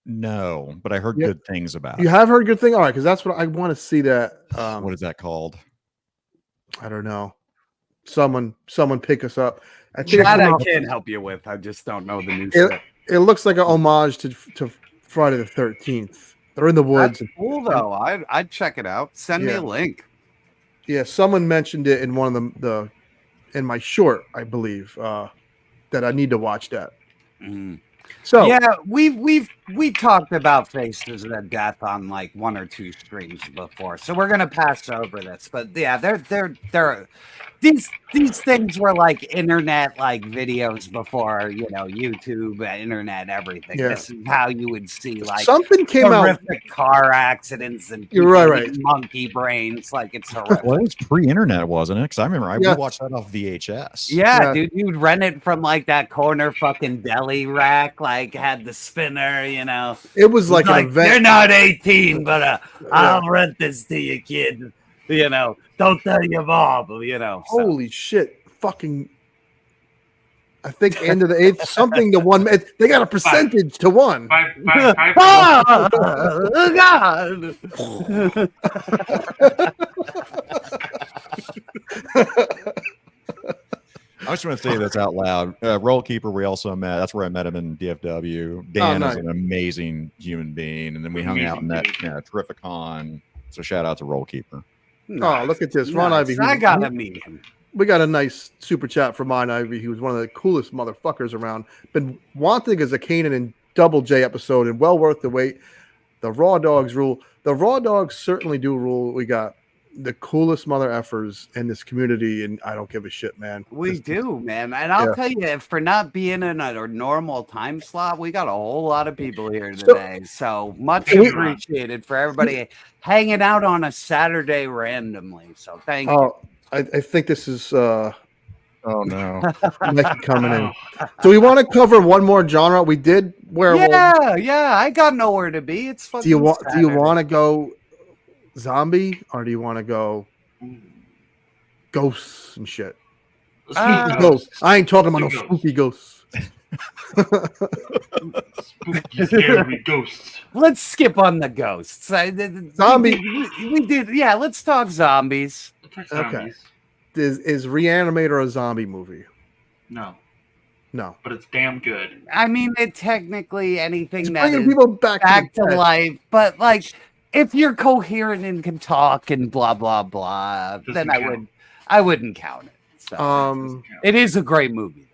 No, but I heard Yeah. good things about You it. have heard good thing? All right, because that's what I want to see that. What is that called? I don't know. Someone pick us up. I think That I it, can't help you with. I just don't know the new shit. it looks like an homage to Friday the 13th. They're in the woods. That's cool though. I'd check it out. Send me a link. Yeah, someone mentioned it in one of the in my short, I believe, that I need to watch that. So yeah, we talked about Faces of Death on like 1 or 2 streams before, so we're gonna pass over this. But yeah, they're these things were like internet like videos before, you know, YouTube, internet, everything. Yeah. This is how you would see like something came out. horrific car accidents and You're right. monkey brains. Like it's horrific. Well, it was pre-internet, wasn't it? Because I remember we Yeah. watched that off VHS. Yeah, dude, you'd rent it from like that corner fucking deli rack, like had the spinner, you know. It was like an event. They're not 18, but I'll rent this to you, kid. You know, don't tell your mom, you know. So. Holy shit. Fucking I think end of the 8th, something to 1. They got a percentage to 1. Oh, God. I just want to say this out loud. Roll Keeper, we also met. That's where I met him in DFW. Dan nice. is an amazing human being, and then we hung out in that Terrificon. So shout out to Roll Keeper. Oh, look at this. Ron Ivy. I gotta meet him. We got a nice super chat from Ron Ivy. He was one of the coolest motherfuckers around. Been wanting a Zakainen and Double J episode and well worth the wait. The Raw Dogs rule. The Raw Dogs certainly do rule. We got the coolest mother effers in this community, and I don't give a shit, man. We do, man. And I'll tell you, for not being in a normal time slot, we got a whole lot of people here today. So much appreciated for everybody hanging out on a Saturday randomly. So thank you. I think this is oh no, Mikey coming in. Do we want to cover one more genre? We did werewolf. Yeah. I got nowhere to be. It's fucking. Do you want to go zombie or do you want to go ghosts and shit? Ghosts. I ain't talking about no spooky ghosts. Spooky, scary ghosts. Let's skip on the ghosts. Zombie. We did. Yeah, let's talk zombies. Okay. Is Reanimator a zombie movie? No. But it's damn good. I mean, it technically anything that bringing is people back to life, but like if you're coherent and can talk and blah blah blah, then I wouldn't count it. So, it is a great movie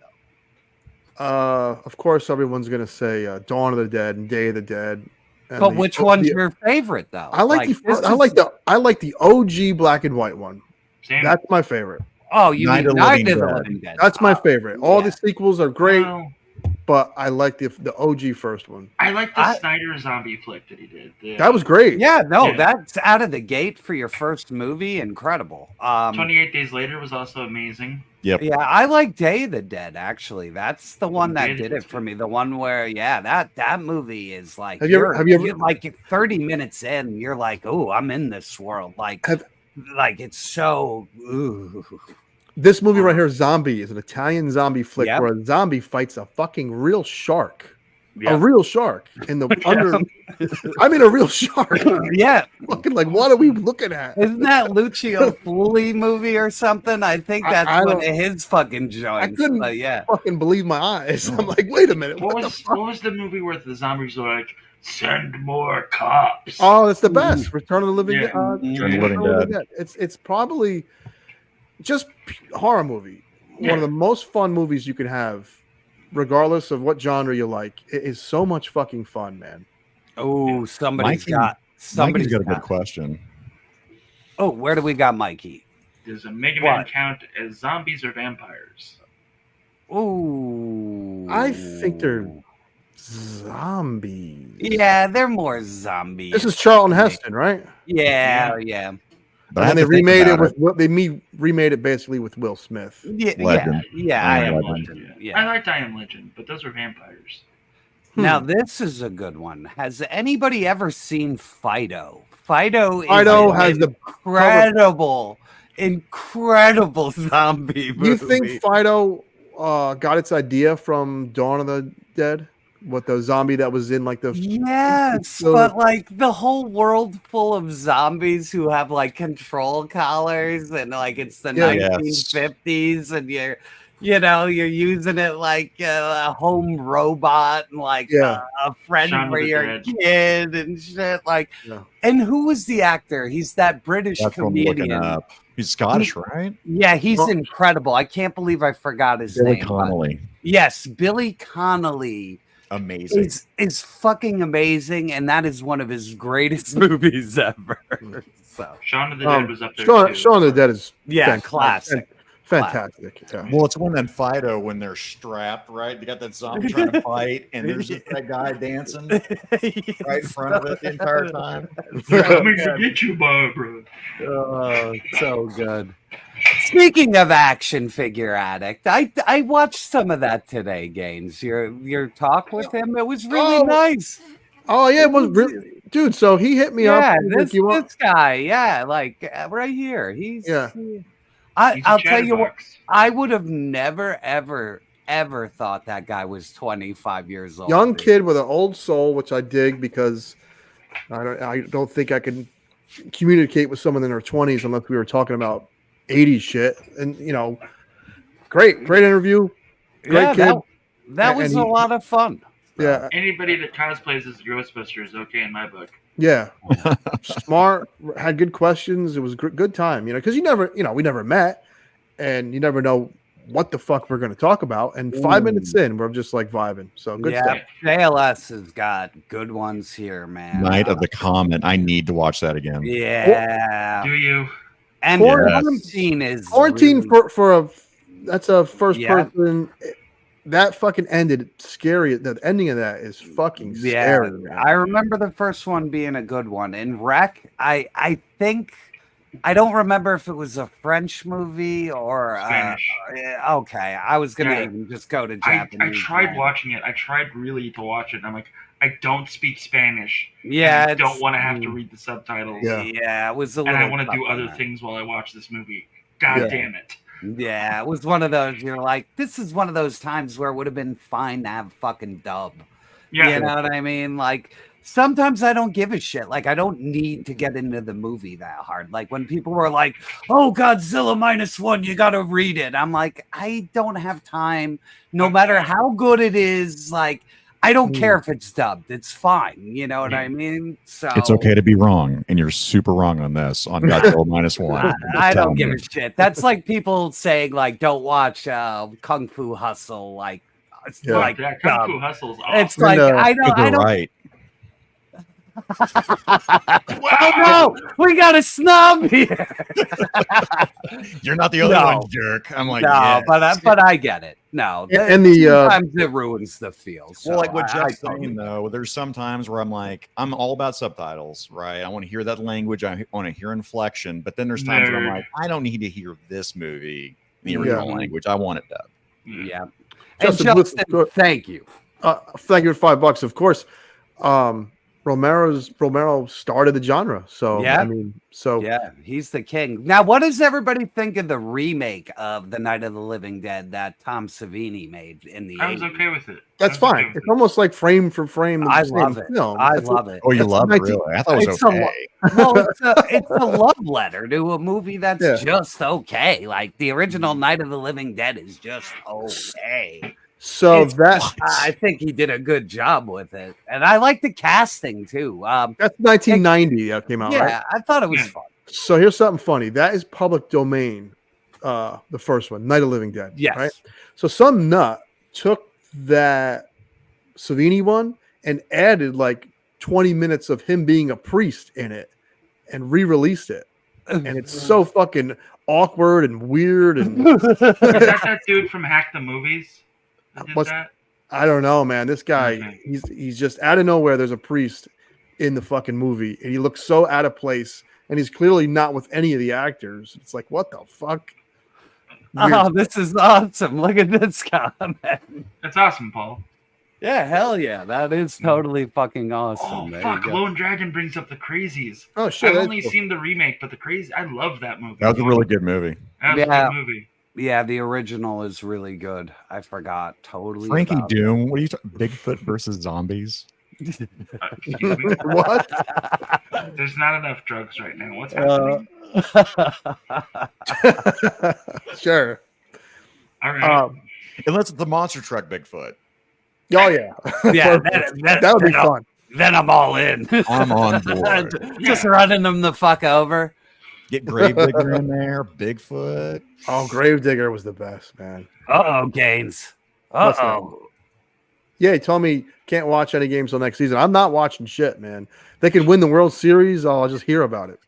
though. Of course, everyone's gonna say Dawn of the Dead and Day of the Dead. But which one's your favorite though? I like the OG black and white one. Same. That's my favorite. Oh, you mean Night of the Living Dead? That's my favorite. All the sequels are great, but I like the OG first one. I like the Snyder zombie flick that he did. That was great. Yeah, that's out of the gate for your first movie. Incredible. 28 Days Later was also amazing. Yep. Yeah, I like Day of the Dead, actually. That's the one that did it for me. The one where, that movie is like, have you ever like 30 minutes in, you're like, oh, I'm in this world. Like it's so, ooh. This movie right here, Zombie, is an Italian zombie flick where a zombie fights a fucking real shark. Yeah. A real shark in the under. I mean, a real shark. Yeah. Fucking like, what are we looking at? Isn't that Lucio Fulci movie or something? I think that's one of his fucking joints. I couldn't fucking believe my eyes. I'm like, wait a minute. What was the movie where the zombies were like, send more cops? Oh, it's the best. Return of the Living Dead. Return of the Living Dead. It's probably just horror movie. One of the most fun movies you can have, regardless of what genre you like. It is so much fucking fun, man. Oh, somebody's got a good question. Oh, where do we got Mikey? Does a Mega Man count as zombies or vampires? Oh, I think they're zombies. Yeah, they're more zombies. This is Charlton Heston, right? Yeah. But and they remade it remade it basically with Will Smith. I am Legend. Yeah. I liked I Am Legend, but those are vampires. Now this is a good one. Has anybody ever seen Fido? Fido has the incredible incredible zombie movie. You think Fido got its idea from Dawn of the Dead? What the zombie that was in like the Yes, but like the whole world full of zombies who have like control collars and like it's the 1950s and you're using it like a home robot and like a friend for your kid and shit like. And who was the actor? He's that British comedian. He's Scottish, right? Yeah, he's incredible. I can't believe I forgot his name. Billy Connolly. Yes, Billy Connolly. Amazing. Is fucking amazing, and that is one of his greatest movies ever. So Shaun of the Dead was up there. Shaun of the Dead is classic. Fantastic. Yeah. Well, it's when that Fido when they're strapped, right? They got that zombie trying to fight, and there's just that guy dancing right in front of it the entire time. Coming to get you, Barbara. Oh, so good. Speaking of action figure addict, I watched some of that today, Gaines. Your talk with him, it was really nice. Oh yeah, it was really, dude. So he hit me up. This guy, like right here. I'll tell you what. I would have never, ever thought that guy was 25 years old. Young kid with an old soul, which I dig because I don't think I can communicate with someone in their 20s unless we were talking about 80s shit. And great interview. Great kid. That was a lot of fun. Yeah. Anybody that cosplays as Ghostbusters is okay in my book. Yeah. Smart, had good questions. It was a good time, because we never met and you never know what the fuck we're going to talk about. And 5 minutes in, we're just like vibing. So good stuff. JLS has got good ones here, man. Night of the Comet. I need to watch that again. Yeah. Do you? And Quarantine is Quarantine really... that's a first person. That fucking ended scary. The ending of that is fucking scary. Man. I remember the first one being a good one. In Wreck, I think I don't remember if it was a French movie or Spanish. Okay, I was gonna even just go to Japanese. I tried watching it. I tried really to watch it. And I'm like, I don't speak Spanish. Yeah, I don't want to have to read the subtitles. Yeah, it was a little. And I want to do other things while I watch this movie. God damn it. Yeah, it was one of those. You're like, this is one of those times where it would have been fine to have fucking dub. Yeah, you know what I mean? Like sometimes I don't give a shit. Like I don't need to get into the movie that hard. Like when people were like, "Oh, Godzilla -1, you got to read it." I'm like, I don't have time. No matter how good it is, like. I don't care if it's dubbed. It's fine. You know what I mean? So it's okay to be wrong, and you're super wrong on this on Godzilla -1. I don't give a shit. That's like people saying like, "Don't watch Kung Fu Hustle." Like, it's like Kung Fu Hustle's awesome. It's like I don't. Right. Oh no, we got a snub here. You're not the only one, jerk. I'm like, no, but I get it. No, and sometimes it ruins the feel. So well, like what Jeff's saying though, there's some times where I'm like, I'm all about subtitles, right? I want to hear that language, I want to hear inflection, but then there's times where I'm like, I don't need to hear this movie in the original language. I want it dubbed. Yeah. Justin, thank you. Thank you for $5, of course. Romero started the genre, so I mean, he's the king. Now, what does everybody think of the remake of The Night of the Living Dead that Tom Savini made in the 80s? I was okay with it. That's fine. It's almost like frame for frame. I love it. I love it. Oh, you love it, really? I thought it was okay. It's a love letter to a movie that's just okay. Like the original Night of the Living Dead is just okay. So I think he did a good job with it, and I like the casting too. That's 1990 that came out. Yeah, right? I thought it was fun. So here's something funny. That is public domain. The first one, Night of the Living Dead. Yes. Right. So some nut took that Savini one and added like 20 minutes of him being a priest in it, and re-released it, and it's so fucking awkward and weird. And is that dude from Hack the Movies? I don't know, man. This guy, he's just out of nowhere. There's a priest in the fucking movie, and he looks so out of place, and he's clearly not with any of the actors. It's like, what the fuck? Weird. Oh, this is awesome! Look at this comment. That's awesome, Paul. Yeah, hell yeah. That is totally fucking awesome. Oh, There fuck. you go. Lone Dragon brings up the Crazies. Oh, shit. I've that's only cool. seen the remake, but the Crazy, I love that movie. That was a really good movie. That was a Yeah. good movie. Yeah, the original is really good. I forgot totally. Frankie about Doom. What are you talking? Bigfoot versus zombies? Excuse me? What? There's not enough drugs right now. What's happening? Sure. All right. Unless it's the monster truck Bigfoot. Oh yeah. Yeah, that would be fun. Then I'm all in. I'm on board. Just running them the fuck over. Get Gravedigger in there, Bigfoot. Oh, Gravedigger was the best, man. Uh-oh, Gaines. Uh-oh. Yeah, he told me can't watch any games till next season. I'm not watching shit, man. They could win the World Series. I'll just hear about it.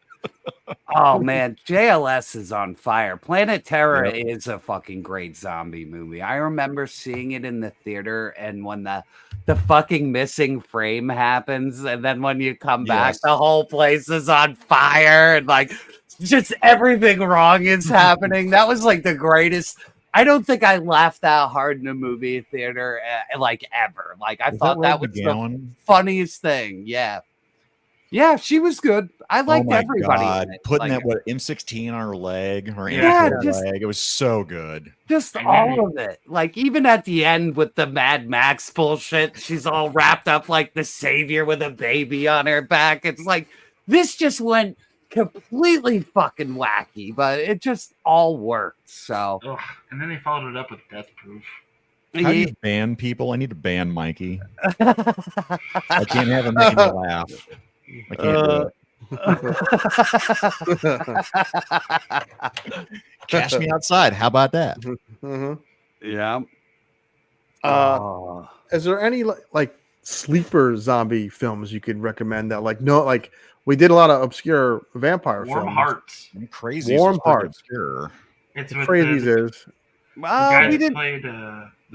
Oh man, JLS is on fire. Planet Terror is a fucking great zombie movie. I remember seeing it in the theater, and when the fucking missing frame happens, and then when you come back, the whole place is on fire, and like just everything wrong is happening. That was like the greatest. I don't think I laughed that hard in a movie theater like ever. Like I thought that was the funniest thing. Yeah. Yeah, she was good. I liked everybody. God. Putting like, that what M16 on her leg, her leg. It was so good. Just all of it. Like even at the end with the Mad Max bullshit, she's all wrapped up like the savior with a baby on her back. It's like this just went completely fucking wacky, but it just all worked. So Ugh. And then they followed it up with Death Proof. How do you ban people? I need to ban Mikey. I can't have him making me laugh. I can't do it. Cash me outside. How about that? Yeah. Is there any like sleeper zombie films you could recommend that like we did a lot of obscure vampire Warm films. Hearts. Crazy. Warm Hearts. Obscure. It's with Crazies is. guy we that didn't. played,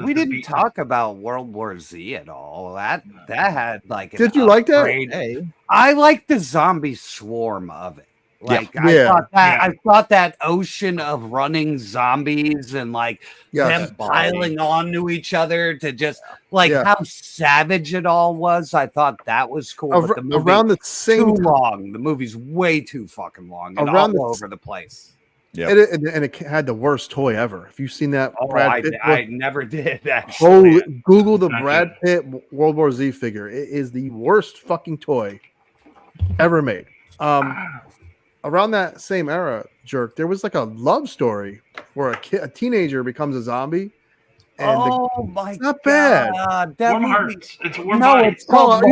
We didn't talk about World War Z at all. That had like. Did you like that? Hey. I liked the zombie swarm of it. Like Yeah. I thought that ocean of running zombies and like them piling onto each other to just like how savage it all was. I thought that was cool. But the movie, around the same too long. The movie's way too fucking long and Around all over the place. Yeah, and it had the worst toy ever. If you've seen that, Brad Pitt I never did actually. Google the Brad Pitt World War Z figure. It is the worst fucking toy ever made. Around that same era, Jerk, there was like a love story where a teenager becomes a zombie. And my it's not bad. God, that Warm movie- Hearts. It's Warm No, Bodies. it's called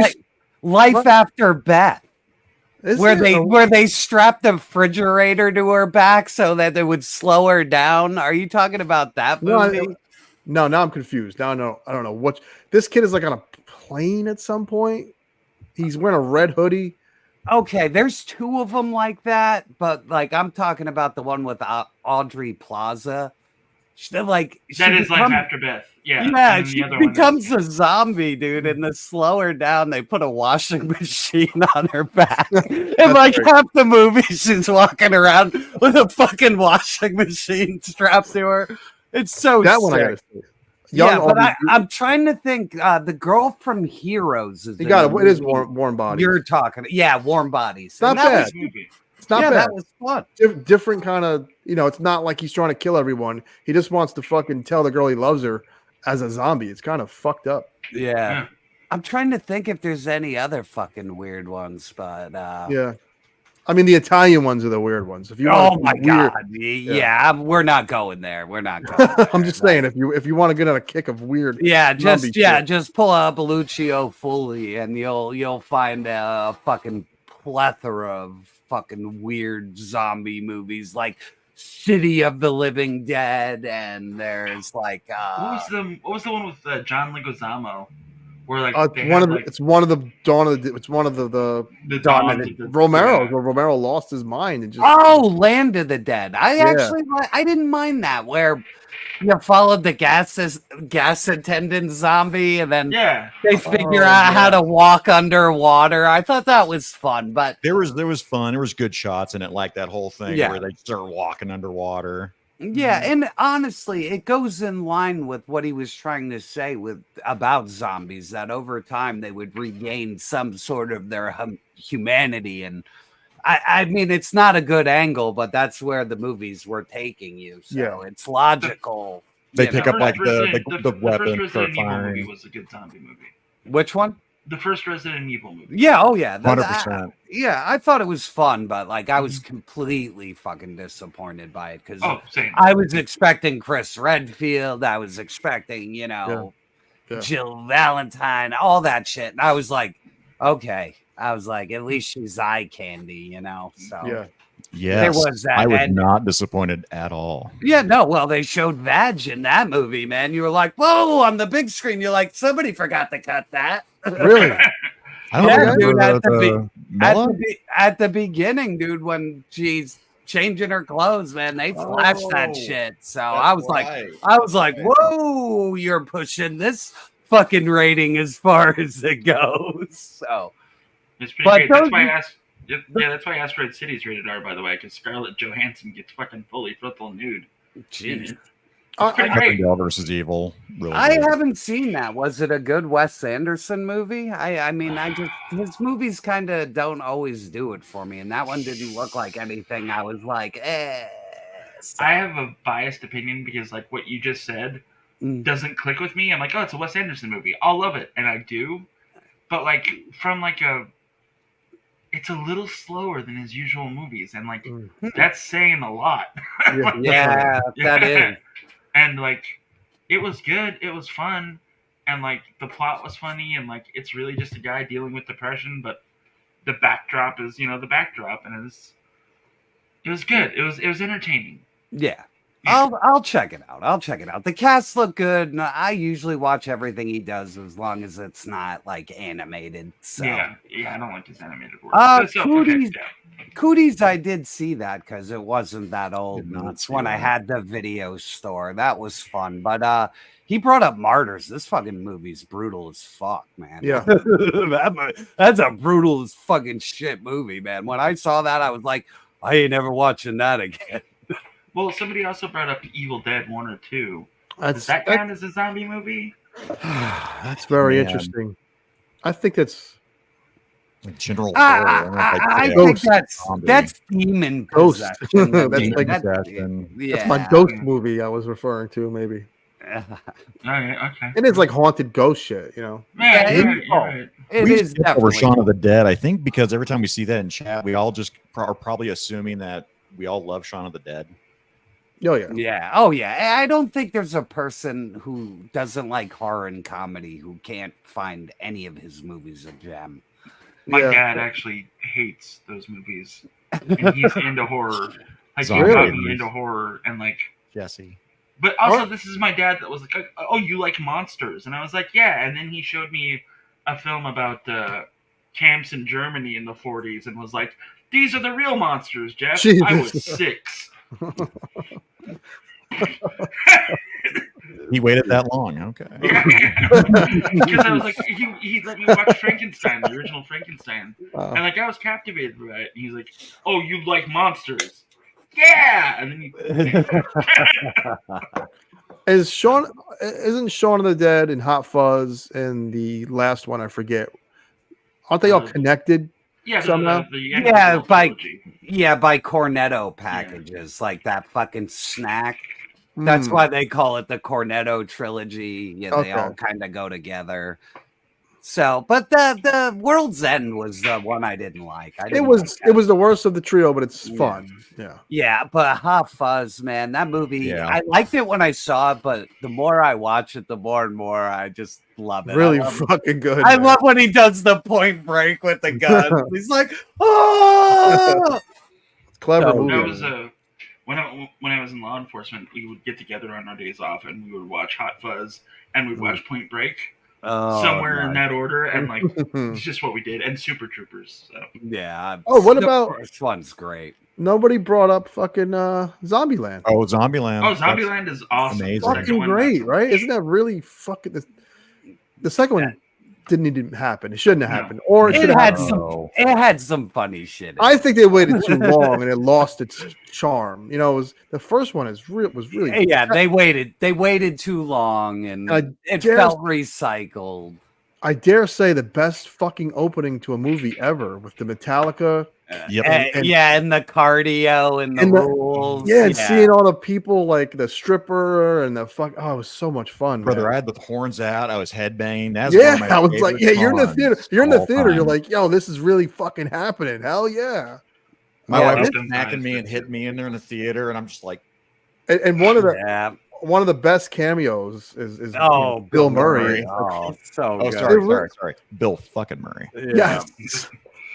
Life After Beth. Is Where it? they strapped the refrigerator to her back so that they would slow her down. Are you talking about that movie? No, now I'm confused. Now I don't know what this kid is like on a plane at some point. He's wearing a red hoodie. Okay, there's two of them like that, but like I'm talking about the one with Audrey Plaza. Like That is Life After Beth. Yeah. Yeah, and she the other one becomes a zombie, dude, and to slow her down, they put a washing machine on her back. And like half the movie, she's walking around with a fucking washing machine strapped to her. It's so That sick. one I gotta see. Yeah, but I'm trying to think. The girl from Heroes is. You got it. It is warm warm bodies. You're talking, Warm Bodies. It's not And that bad. was- It's not yeah, bad. that was fun. Different kind of, it's not like he's trying to kill everyone. He just wants to fucking tell the girl he loves her as a zombie. It's kind of fucked up. Yeah. I'm trying to think if there's any other fucking weird ones, but Yeah. I mean, the Italian ones are the weird ones. If you oh want my weird, god, yeah, we're not going there. We're not going. I'm just saying, if you want to get on a kick of weird, zombie shit. just pull up Lucio Fully, and you'll find a fucking plethora of fucking weird zombie movies like City of the Living Dead, and there's like what was the one with John Leguizamo? Where like it's one of the Dawn of the Romero. Where Romero lost his mind and just Land of the Dead. I didn't mind that where you followed the gas attendant zombie and then they figure out how to walk underwater. I thought that was fun, but there was fun. There was good shots in it, like that whole thing Yeah. where they start walking underwater. Yeah, and honestly, it goes in line with what he was trying to say about zombies, that over time they would regain some sort of their humanity. And I mean, it's not a good angle, but that's where the movies were taking you. So it's logical. They pick up like the first weapon Resident for Evil movie firing. was a good zombie movie. Which one? The first Resident Evil movie. Yeah, oh yeah. 100%. Yeah, I thought it was fun, but like I was completely fucking disappointed by it because same. I was expecting Chris Redfield. I was expecting, Jill Valentine, all that shit. And I was like, okay. I was like, at least she's eye candy, So Yes, there was that. I was not disappointed at all. Yeah, no, well, they showed Vag in that movie, man. You were like, whoa, on the big screen. You're like, somebody forgot to cut that. Really? I don't remember at the beginning, dude, when she's changing her clothes, man, they flashed that shit. So I was like, whoa, you're pushing this fucking rating as far as it goes. So it's pretty great. That's why Asteroid City's rated R, by the way, because Scarlett Johansson gets fucking fully frontal nude. Jeez. Versus Evil. Really haven't seen that. Was it a good Wes Anderson movie? I mean, his movies kind of don't always do it for me, and that one didn't look like anything. I was like, So. I have a biased opinion because, like, what you just said doesn't click with me. I'm like, oh, it's a Wes Anderson movie. I'll love it, and I do. But like, from like it's a little slower than his usual movies, and like that's saying a lot. Yeah, that is. And like, it was good. It was fun, and like the plot was funny, and like it's really just a guy dealing with depression, but the backdrop is the backdrop, and it was good. It was entertaining. Yeah. I'll check it out. The cast look good. And I usually watch everything he does as long as it's not like animated. So yeah, I don't like his animated work. Cooties, I did see that because it wasn't that old. That's when I had the video store. That was fun. But he brought up Martyrs. This fucking movie's brutal as fuck, man. Yeah. That's a brutal as fucking shit movie, man. When I saw that, I was like, I ain't never watching that again. Well, somebody also brought up Evil Dead 1 or 2. Does that count as a zombie movie? That's very interesting. I think that's general. I think that's demon ghost. possession. That's my ghost movie I was referring to, maybe. Okay. And it's like haunted ghost shit, Yeah, it is over Shaun of the Dead, I think, because every time we see that in chat, we all just are probably assuming that we all love Shaun of the Dead. Oh yeah. Yeah. Oh yeah. I don't think there's a person who doesn't like horror and comedy who can't find any of his movies a gem. My dad actually hates those movies, and he's into horror. Like he got me into horror, and like Jesse. But also, this is my dad that was like, "Oh, you like monsters?" And I was like, "Yeah." And then he showed me a film about camps in Germany in the 40s, and was like, "These are the real monsters, Jeff." Jesus. I was 6. He waited that long, okay. Because I was like, he let me watch Frankenstein, the original Frankenstein, and like I was captivated by it. And he's like, "Oh, you like monsters? Yeah!" And then isn't Shaun of the Dead and Hot Fuzz and the last one I forget? Aren't they all connected? Yeah, somehow. By Cornetto packages, like that fucking snack. That's why they call it the Cornetto trilogy. Yeah, they all kind of go together. So, but the World's End was the one I didn't like. It was the worst of the trio, but it's fun. Yeah, but Hot Fuzz, man, that movie. I liked it when I saw it, but the more I watch it, the more and more I just love it. Really fucking good. I love when he does the point break with the gun. He's like, oh, clever That movie. was when I was in law enforcement, we would get together on our days off, and we would watch Hot Fuzz, and we'd watch Point Break. Somewhere in that order, and like it's just what we did, and Super Troopers. So. Yeah. What about this one's great? Nobody brought up fucking Zombieland. Oh, Zombieland. Oh, Zombieland is awesome. Amazing. Fucking great, right? Isn't that really fucking the second one? didn't even happen. It shouldn't have happened, or it should have happened. It had some funny shit. I think they waited too long and it lost its charm. You know, it was the first one was really yeah. They waited too long, and it felt recycled. I dare say the best fucking opening to a movie ever with the Metallica. And the cardio and the rules. Yeah, and seeing all the people like the stripper and the fuck. Oh, it was so much fun, brother. Man. I had the horns out. I was headbanging. I was like, yeah, you're in the theater. You're in the theater. You're like, yo, this is really fucking happening. Hell yeah. My wife was smacking me and hit me in there in the theater, and I'm just like, and one of the best cameos is Bill Murray. Sorry, Bill fucking Murray. Yes.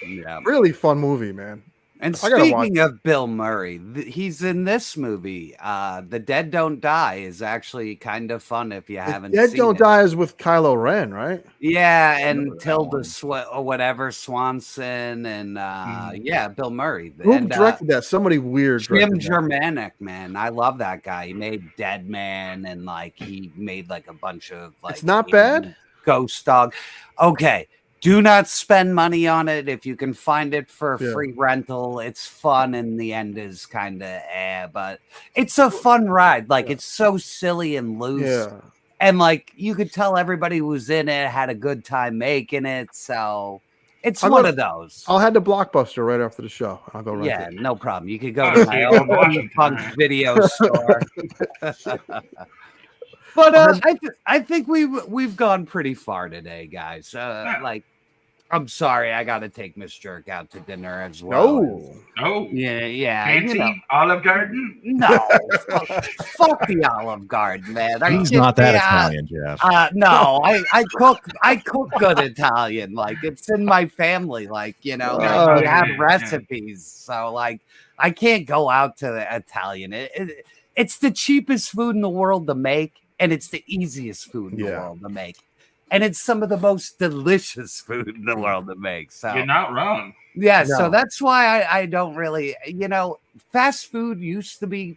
Yeah, really fun movie, man. And speaking of Bill Murray, he's in this movie. The Dead Don't Die is actually kind of fun if you haven't seen it. Dead Don't Die is with Kylo Ren, right? Yeah, and Tilda Swanson, and Bill Murray. Who directed that? Somebody weird. Jim Germanic, man. I love that guy. He made Dead Man, and he made a bunch of It's not bad. Ghost Dog. Okay. Do not spend money on it if you can find it for free rental. It's fun, and the end is kind of but it's a fun ride. It's so silly and loose, and you could tell everybody who was in it had a good time making it. So it's one of those. I'll head to Blockbuster right after the show. I'll go right. Yeah, no problem. You could go to my own punk video store. But I think we've gone pretty far today, guys. I'm sorry, I got to take Miss Jerk out to dinner as well. Oh, yeah. Fancy Olive Garden? No, fuck the Olive Garden, man. He's not that Italian, Jeff. No, I cook good Italian. It's in my family. We have recipes, so I can't go out to the Italian. It's the cheapest food in the world to make. And it's the easiest food in the world to make. And it's some of the most delicious food in the world to make. So you're not wrong. Yeah, no. So that's why I don't really, fast food used to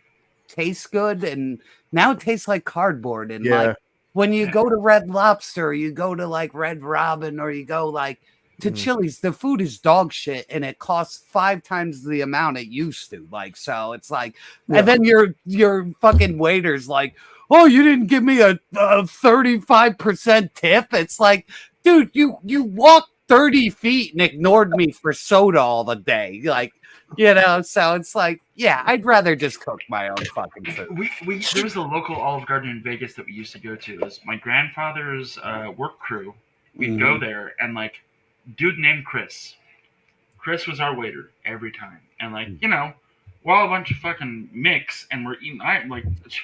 taste good, and now it tastes like cardboard. And when you go to Red Lobster, or you go to Red Robin, or you go to Chili's, the food is dog shit, and it costs 5 times the amount it used to. So it's and then your fucking waiter's oh, you didn't give me a 35% tip. It's dude, you walked 30 feet and ignored me for soda all the day. So it's I'd rather just cook my own fucking food. There was a local Olive Garden in Vegas that we used to go to. It was my grandfather's work crew. We'd go there, and dude named Chris. Chris was our waiter every time. And we're all a bunch of fucking mix, and we're eating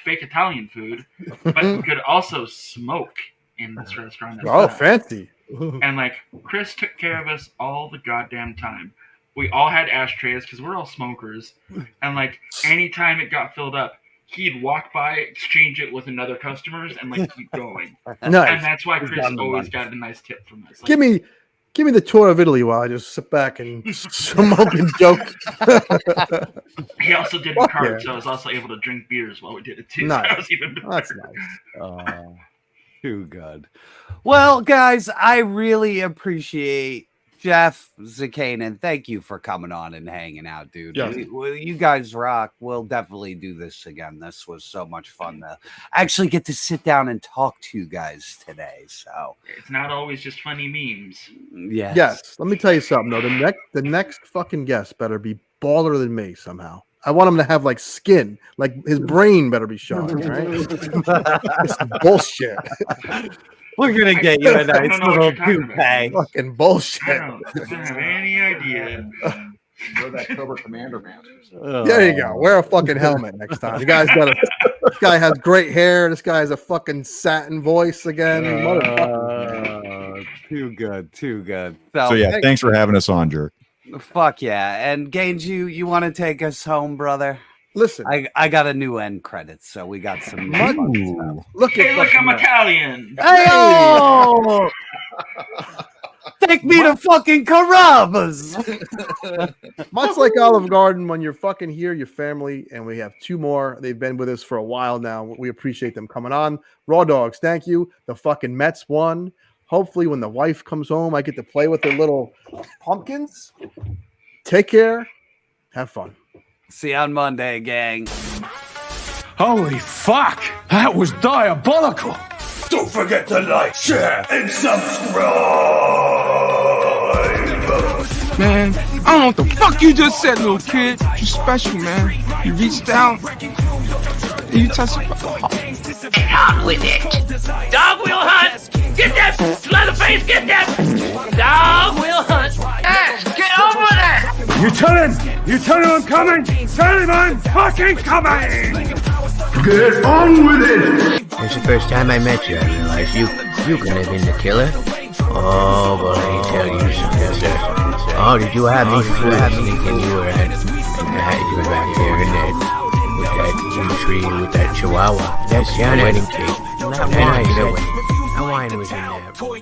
fake Italian food, but we could also smoke in this restaurant. Fancy! And Chris took care of us all the goddamn time. We all had ashtrays because we're all smokers, and anytime it got filled up, he'd walk by, exchange it with another customers, and keep going. Nice. And that's why Chris always got a nice tip from us. Give me the tour of Italy while I just sit back and smoke and joke. He also did the cards, so I was also able to drink beers while we did it too. Nice. That was even better. That's nice. Too good. Well, guys, I really appreciate Jeff Zakainen. Thank you for coming on and hanging out, dude. Yes. You guys rock. We'll definitely do this again. This was so much fun to actually get to sit down and talk to you guys today. So it's not always just funny memes. Yes. Let me tell you something though. The next fucking guest better be baller than me somehow. I want him to have skin, his brain better be showing. Right? This is bullshit. We're gonna get you a nice little toupee. Fucking bullshit. I don't have any idea. Wear that Cobra Commander mask. There you go. Wear a fucking helmet next time. You guys got this guy has great hair. This guy has a fucking satin voice again. Too good. So yeah, thanks for having us on, Jerk. Fuck yeah. And Gaines, you want to take us home, brother? Listen, I got a new end credit, so we got some. Look, I'm Italian. Hey, take me to fucking Carrabba's. Much like Olive Garden, when you're fucking here, your family, and we have 2 more. They've been with us for a while now. We appreciate them coming on. Raw Dogs, thank you. The fucking Mets won. Hopefully, when the wife comes home, I get to play with the little pumpkins. Take care. Have fun. See you on Monday, gang. Holy fuck! That was diabolical! Don't forget to like, share, and subscribe! Man, I don't know what the fuck you just said, little kid. You special, man. You reached out. You touched the Out with it. Dog will hunt. Get that Leatherface. Get that dog will hunt. Yes, get over that. You tell him I'm coming! Tell him I'm fucking coming! Get on with it! It's the first time I met you, I realized you could have been the killer. Oh, but let me tell you something. Oh, did you have me thinking you were back there in that, with that tree, with that chihuahua? That's the wedding cake. That wine was in there.